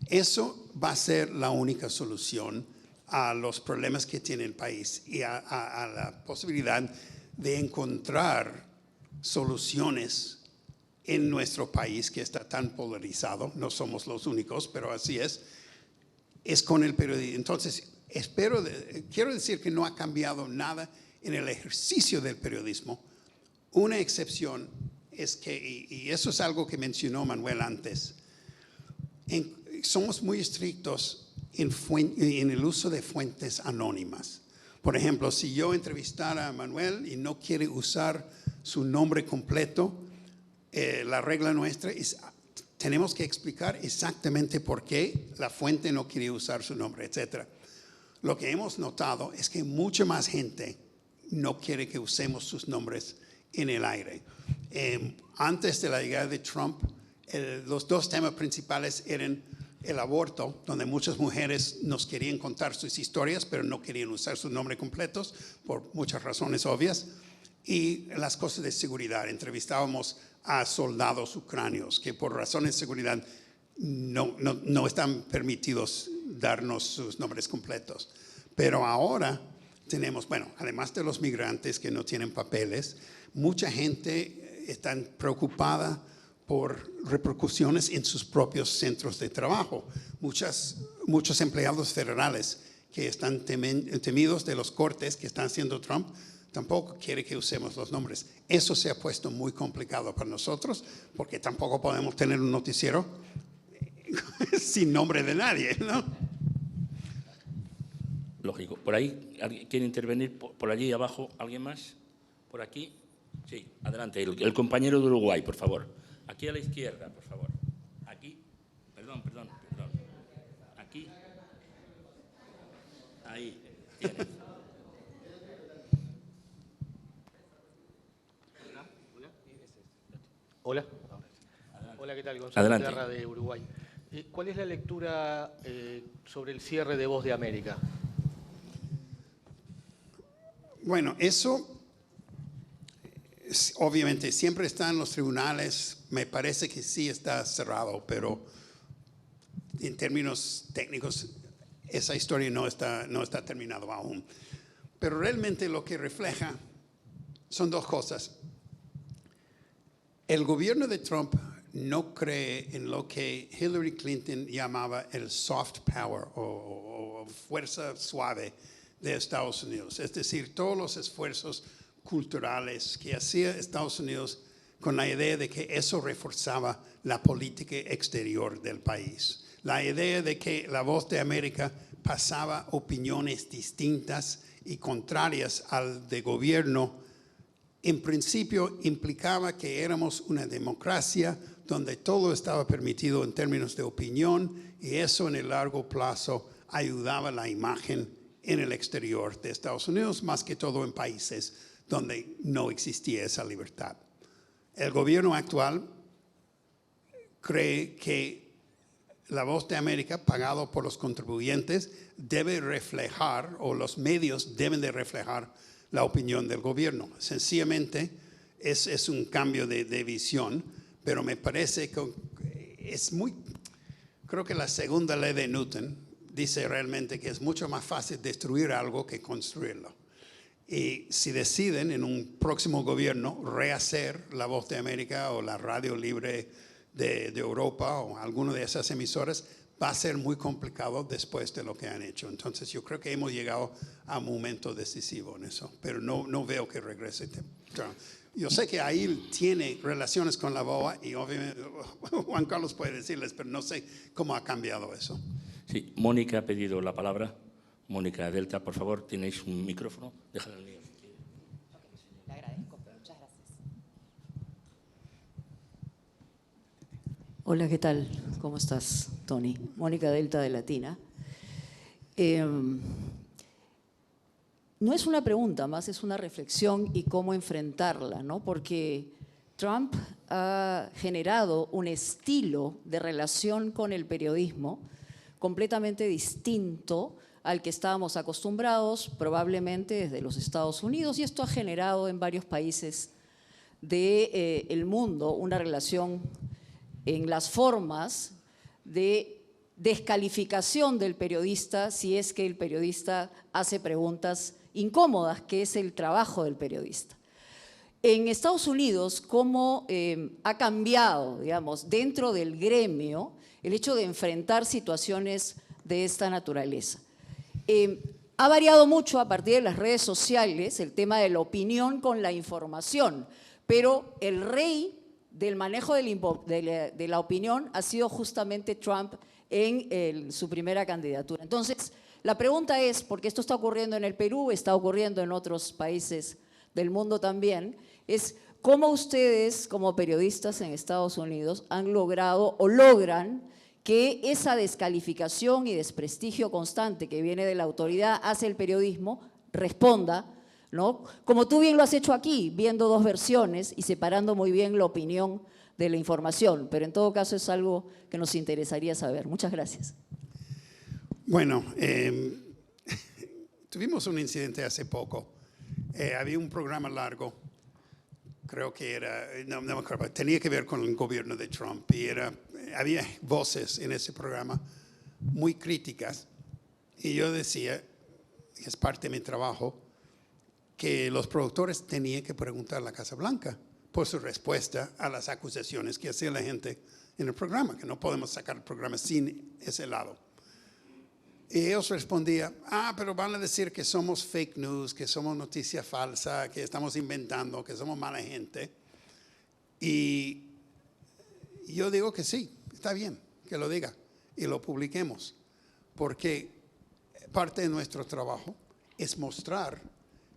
Eso va a ser la única solución a los problemas que tiene el país y a la posibilidad de encontrar soluciones en nuestro país que está tan polarizado. No somos los únicos, pero así es con el periodismo. Entonces, quiero decir que no ha cambiado nada en el ejercicio del periodismo. Una excepción es que, y eso es algo que mencionó Manuel antes, somos muy estrictos en el uso de fuentes anónimas. Por ejemplo, si yo entrevistara a Manuel y no quiere usar su nombre completo, la regla nuestra es tenemos que explicar exactamente por qué la fuente no quiere usar su nombre, etc. Lo que hemos notado es que mucha más gente no quiere que usemos sus nombres en el aire. Antes de la llegada de Trump, los dos temas principales eran el aborto, donde muchas mujeres nos querían contar sus historias, pero no querían usar sus nombres completos por muchas razones obvias, y las cosas de seguridad. Entrevistábamos a soldados ucranianos que por razones de seguridad no están permitidos darnos sus nombres completos. Pero ahora tenemos, bueno, además de los migrantes que no tienen papeles, mucha gente está preocupada por repercusiones en sus propios centros de trabajo. Muchos empleados federales que están temidos de los cortes que está haciendo Trump, tampoco quiere que usemos los nombres. Eso se ha puesto muy complicado para nosotros, porque tampoco podemos tener un noticiero sin nombre de nadie, ¿no? Lógico. ¿Por ahí alguien quiere intervenir? ¿Por allí abajo alguien más? ¿Por aquí? Sí, adelante. El compañero de Uruguay, por favor. Aquí a la izquierda, por favor. Aquí. Perdón. Aquí. Ahí. Tienes. Hola. Hola, ¿qué tal? Gonzalo Adelante. Terra de Uruguay. ¿Cuál es la lectura sobre el cierre de Voz de América? Bueno, eso obviamente siempre está en los tribunales. Me parece que sí está cerrado, pero en términos técnicos esa historia no está terminada aún. Pero realmente lo que refleja son dos cosas. El gobierno de Trump no cree en lo que Hillary Clinton llamaba el soft power o fuerza suave de Estados Unidos. Es decir, todos los esfuerzos culturales que hacía Estados Unidos con la idea de que eso reforzaba la política exterior del país. La idea de que La Voz de América pasaba opiniones distintas y contrarias al de gobierno, en principio implicaba que éramos una democracia donde todo estaba permitido en términos de opinión, y eso en el largo plazo ayudaba la imagen en el exterior de Estados Unidos, más que todo en países donde no existía esa libertad. El gobierno actual cree que La Voz de América, pagado por los contribuyentes, debe reflejar, o los medios deben de reflejar la opinión del gobierno. Sencillamente es un cambio de visión, pero me parece que es muy... Creo que la segunda ley de Newton dice realmente que es mucho más fácil destruir algo que construirlo. Y si deciden en un próximo gobierno rehacer La Voz de América o la Radio Libre de Europa o alguna de esas emisoras, va a ser muy complicado después de lo que han hecho. Entonces yo creo que hemos llegado a un momento decisivo en eso, pero no veo que regrese Trump. Yo sé que ahí tiene relaciones con la BOA y obviamente Juan Carlos puede decirles, pero no sé cómo ha cambiado eso. Sí, Mónica ha pedido la palabra. Mónica Delta, por favor, tenéis un micrófono. Déjale el mío. Le agradezco, pero muchas gracias. Hola, ¿qué tal? ¿Cómo estás, Tony? Mónica Delta de Latina. No es una pregunta, más es una reflexión y cómo enfrentarla, ¿no? Porque Trump ha generado un estilo de relación con el periodismo completamente distinto al que estábamos acostumbrados, probablemente desde los Estados Unidos, y esto ha generado en varios países del mundo una relación en las formas de descalificación del periodista si es que el periodista hace preguntas incómodas, que es el trabajo del periodista. En Estados Unidos, ¿cómo ha cambiado, digamos, dentro del gremio el hecho de enfrentar situaciones de esta naturaleza? Ha variado mucho a partir de las redes sociales el tema de la opinión con la información, pero el rey del manejo de la opinión ha sido justamente Trump en su primera candidatura. Entonces, la pregunta es, porque esto está ocurriendo en el Perú, está ocurriendo en otros países del mundo también, es cómo ustedes como periodistas en Estados Unidos han logrado o logran que esa descalificación y desprestigio constante que viene de la autoridad hacia el periodismo responda, ¿no? Como tú bien lo has hecho aquí, viendo dos versiones y separando muy bien la opinión de la información, pero en todo caso es algo que nos interesaría saber. Muchas gracias. Bueno, tuvimos un incidente hace poco. Había un programa largo, creo que era, no me acuerdo, tenía que ver con el gobierno de Trump y había voces en ese programa muy críticas y yo decía, es parte de mi trabajo, que los productores tenían que preguntar a la Casa Blanca por su respuesta a las acusaciones que hacía la gente en el programa, que no podemos sacar el programa sin ese lado. Y ellos respondían, pero van a decir que somos fake news, que somos noticia falsa, que estamos inventando, que somos mala gente. Y yo digo que sí, está bien que lo diga y lo publiquemos, porque parte de nuestro trabajo es mostrar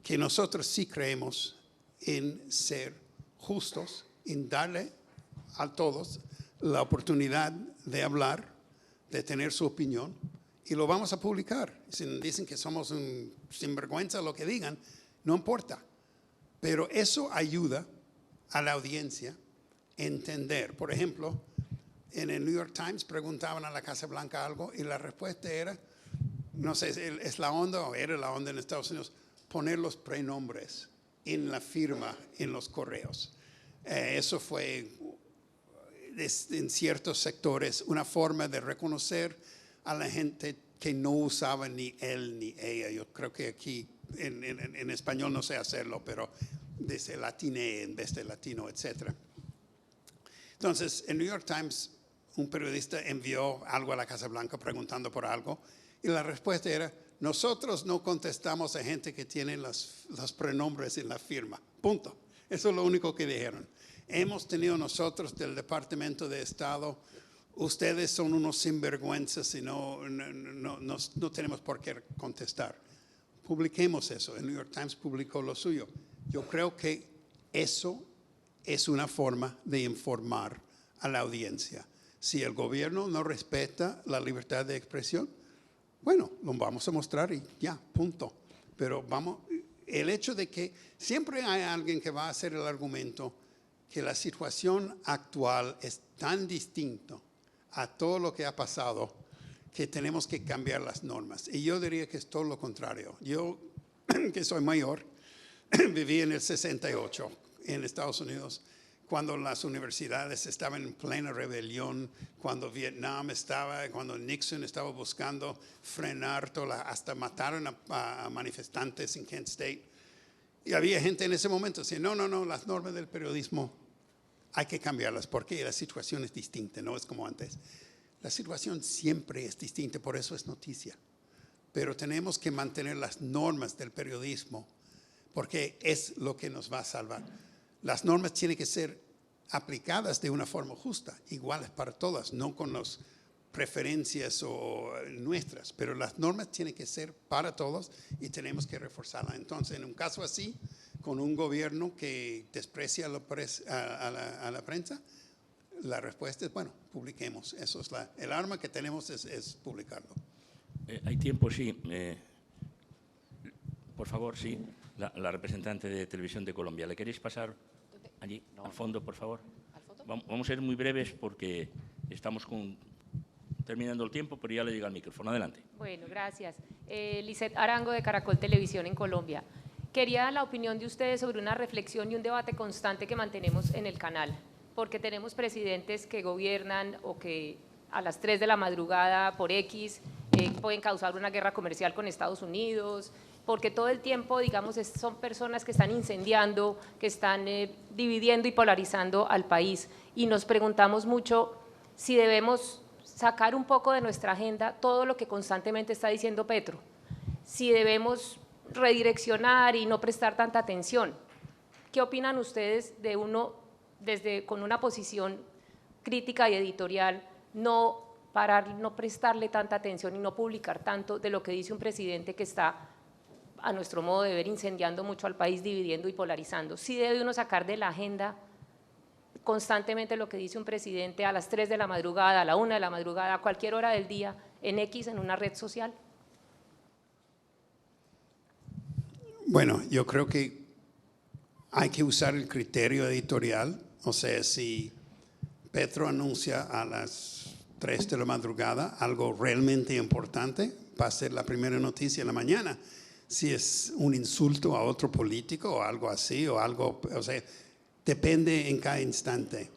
que nosotros sí creemos en ser justos, en darle a todos la oportunidad de hablar, de tener su opinión, y lo vamos a publicar. Si dicen que somos un sinvergüenza, lo que digan, no importa. Pero eso ayuda a la audiencia a entender. Por ejemplo, en el New York Times preguntaban a la Casa Blanca algo y la respuesta era, no sé, es la onda o era la onda en Estados Unidos, poner los prenombres en la firma, en los correos. Eso fue, en ciertos sectores, una forma de reconocer a la gente que no usaba ni él ni ella. Yo creo que aquí en español no sé hacerlo, pero dice latiné en vez de latino, etc. Entonces, en New York Times, un periodista envió algo a la Casa Blanca preguntando por algo y la respuesta era, nosotros no contestamos a gente que tiene los prenombres en la firma. Punto. Eso es lo único que dijeron. Hemos tenido nosotros del Departamento de Estado, ustedes son unos sinvergüenzas y no tenemos por qué contestar. Publiquemos eso. El New York Times publicó lo suyo. Yo creo que eso es una forma de informar a la audiencia. Si el gobierno no respeta la libertad de expresión, bueno, lo vamos a mostrar y ya, punto. Pero el hecho de que siempre hay alguien que va a hacer el argumento que la situación actual es tan distinta a todo lo que ha pasado que tenemos que cambiar las normas. Y yo diría que es todo lo contrario. Yo, que soy mayor, viví en el 68 en Estados Unidos, cuando las universidades estaban en plena rebelión, cuando Vietnam cuando Nixon estaba buscando frenar hasta mataron a manifestantes en Kent State. Y había gente en ese momento que decía, no, las normas del periodismo hay que cambiarlas porque la situación es distinta, no es como antes. La situación siempre es distinta, por eso es noticia. Pero tenemos que mantener las normas del periodismo porque es lo que nos va a salvar. Las normas tienen que ser aplicadas de una forma justa, iguales para todas, no con las preferencias nuestras, pero las normas tienen que ser para todos y tenemos que reforzarlas. Entonces, en un caso así, con un gobierno que desprecia a la prensa, la respuesta es, bueno, publiquemos. Eso es el arma que tenemos es publicarlo. Hay tiempo, sí. Por favor, sí. La representante de Televisión de Colombia. ¿Le queréis pasar allí, al fondo, por favor? Vamos a ser muy breves porque estamos terminando el tiempo, pero ya le llega el micrófono. Adelante. Bueno, gracias. Lisette Arango, de Caracol Televisión en Colombia. Quería la opinión de ustedes sobre una reflexión y un debate constante que mantenemos en el canal, porque tenemos presidentes que gobiernan o que a las 3 de la madrugada por X pueden causar una guerra comercial con Estados Unidos, porque todo el tiempo, digamos, son personas que están incendiando, que están dividiendo y polarizando al país. Y nos preguntamos mucho si debemos sacar un poco de nuestra agenda todo lo que constantemente está diciendo Petro, si debemos redireccionar y no prestar tanta atención. ¿Qué opinan ustedes de uno, con una posición crítica y editorial, no prestarle tanta atención y no publicar tanto de lo que dice un presidente que está, a nuestro modo de ver, incendiando mucho al país, dividiendo y polarizando? ¿Sí debe uno sacar de la agenda constantemente lo que dice un presidente a las 3 de la madrugada, a la 1 de la madrugada, a cualquier hora del día, en X, en una red social? Bueno, yo creo que hay que usar el criterio editorial. O sea, si Petro anuncia a las 3 de la madrugada algo realmente importante, va a ser la primera noticia en la mañana. Si es un insulto a otro político o algo así, o sea, depende en cada instante.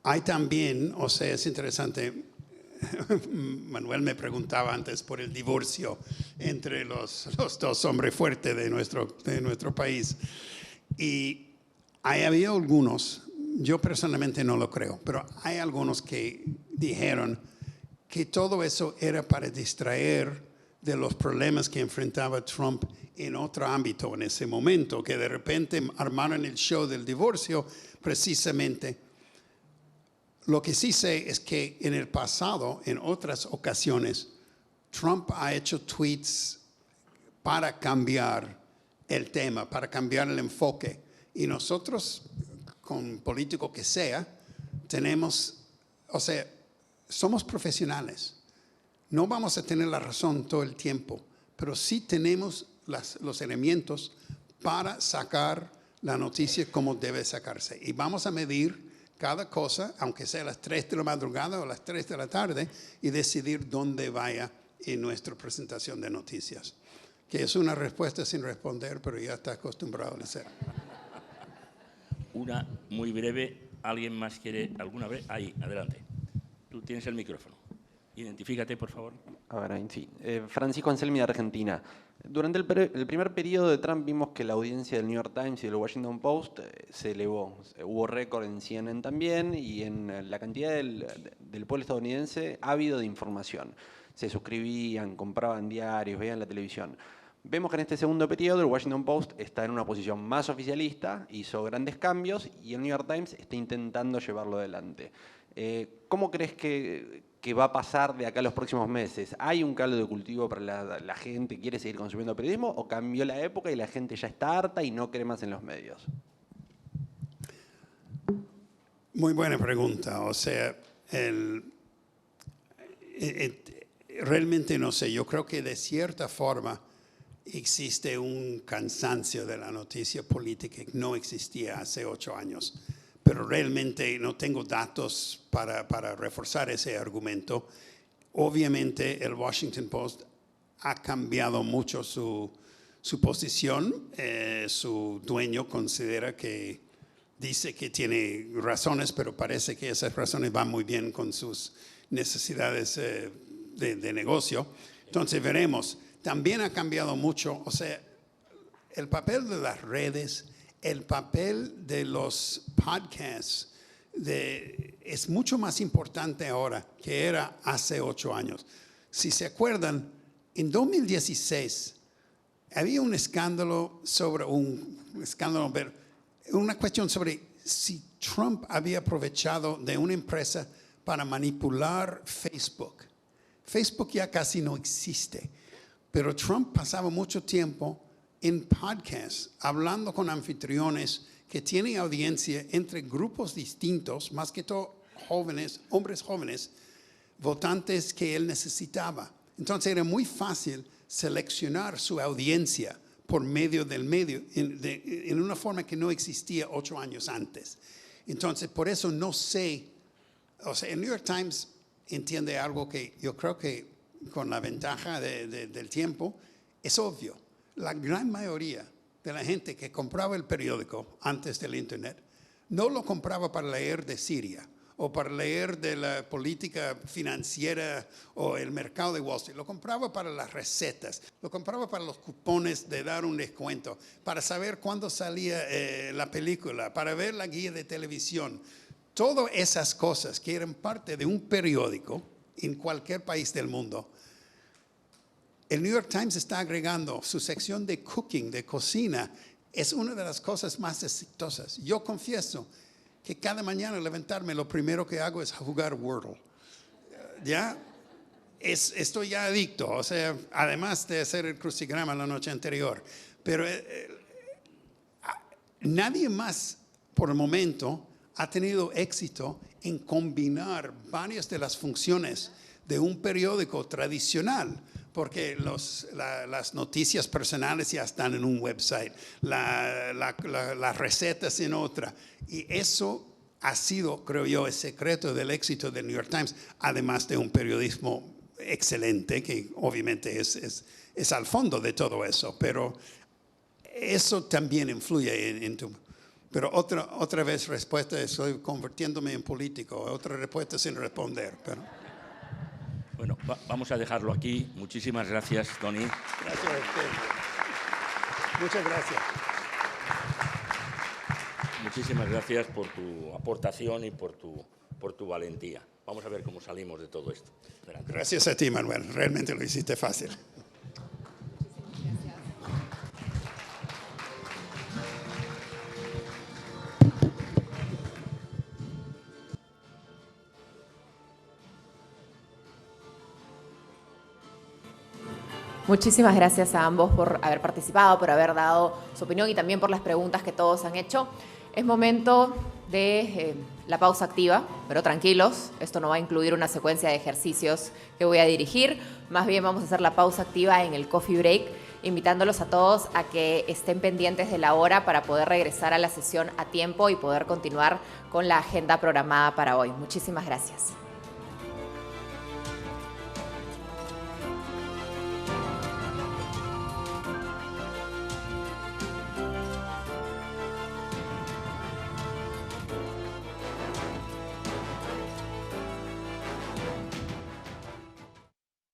Hay también, o sea, es interesante, Manuel me preguntaba antes por el divorcio entre los dos hombres fuertes de nuestro país. Y había algunos, yo personalmente no lo creo, pero hay algunos que dijeron que todo eso era para distraer de los problemas que enfrentaba Trump en otro ámbito en ese momento, que de repente armaron el show del divorcio precisamente. Lo que sí sé es que en el pasado, en otras ocasiones, Trump ha hecho tweets para cambiar el tema, para cambiar el enfoque. Y nosotros, con político que sea, somos profesionales. No vamos a tener la razón todo el tiempo, pero sí tenemos los elementos para sacar la noticia como debe sacarse. Y vamos a medir cada cosa, aunque sea a las 3 de la madrugada o a las 3 de la tarde, y decidir dónde vaya en nuestra presentación de noticias. Que es una respuesta sin responder, pero ya está acostumbrado a hacer. Una muy breve. ¿Alguien más quiere alguna vez? Ahí, adelante. Tú tienes el micrófono. Identifícate, por favor. Ahora, sí. Francisco Anselmi, de Argentina. Durante el primer periodo de Trump vimos que la audiencia del New York Times y del Washington Post se elevó. Hubo récord en CNN también y en la cantidad del pueblo estadounidense ávido de información. Se suscribían, compraban diarios, veían la televisión. Vemos que en este segundo periodo el Washington Post está en una posición más oficialista, hizo grandes cambios y el New York Times está intentando llevarlo adelante. ¿Cómo crees que va a pasar de acá a los próximos meses? ¿Hay un caldo de cultivo para la gente que quiere seguir consumiendo periodismo o cambió la época y la gente ya está harta y no cree más en los medios? Muy buena pregunta. O sea, realmente no sé. Yo creo que de cierta forma existe un cansancio de la noticia política que no existía hace 8 años. pero realmente no tengo datos para reforzar ese argumento. Obviamente el Washington Post ha cambiado mucho su posición. Su dueño dice que tiene razones, pero parece que esas razones van muy bien con sus necesidades de negocio. Entonces veremos. También ha cambiado mucho, o sea, el papel de las redes, el papel de los podcasts es mucho más importante ahora que era hace 8 años. Si se acuerdan, en 2016 había un escándalo una cuestión sobre si Trump había aprovechado de una empresa para manipular Facebook. Facebook ya casi no existe, pero Trump pasaba mucho tiempo en podcasts hablando con anfitriones que tienen audiencia entre grupos distintos, más que todo jóvenes, hombres jóvenes, votantes que él necesitaba. Entonces era muy fácil seleccionar su audiencia por medio del medio, en una forma que no existía 8 años antes. Entonces, por eso no sé, o sea, el New York Times entiende algo que yo creo que con la ventaja del tiempo es obvio. La gran mayoría de la gente que compraba el periódico antes del Internet no lo compraba para leer de Siria o para leer de la política financiera o el mercado de Wall Street. Lo compraba para las recetas, lo compraba para los cupones de dar un descuento, para saber cuándo salía la película, para ver la guía de televisión. Todas esas cosas que eran parte de un periódico en cualquier país del mundo. El New York Times está agregando su sección de cooking, de cocina. Es una de las cosas más exitosas. Yo confieso que cada mañana al levantarme lo primero que hago es jugar Wordle. ¿Ya? Estoy ya adicto, o sea, además de hacer el crucigrama la noche anterior. Pero nadie más, por el momento, ha tenido éxito en combinar varias de las funciones de un periódico tradicional, porque las noticias personales ya están en un website, las recetas en otra. Y eso ha sido, creo yo, el secreto del éxito del New York Times, además de un periodismo excelente, que obviamente es al fondo de todo eso, pero eso también influye en tu... Pero otra vez respuesta, estoy convirtiéndome en político, otra respuesta sin responder. Pero. Bueno, vamos a dejarlo aquí. Muchísimas gracias, Tony. Gracias a usted. Muchas gracias. Muchísimas gracias por tu aportación y por tu valentía. Vamos a ver cómo salimos de todo esto. Adelante. Gracias a ti, Manuel. Realmente lo hiciste fácil. Muchísimas gracias a ambos por haber participado, por haber dado su opinión y también por las preguntas que todos han hecho. Es momento de la pausa activa, pero tranquilos, esto no va a incluir una secuencia de ejercicios que voy a dirigir. Más bien vamos a hacer la pausa activa en el coffee break, invitándolos a todos a que estén pendientes de la hora para poder regresar a la sesión a tiempo y poder continuar con la agenda programada para hoy. Muchísimas gracias.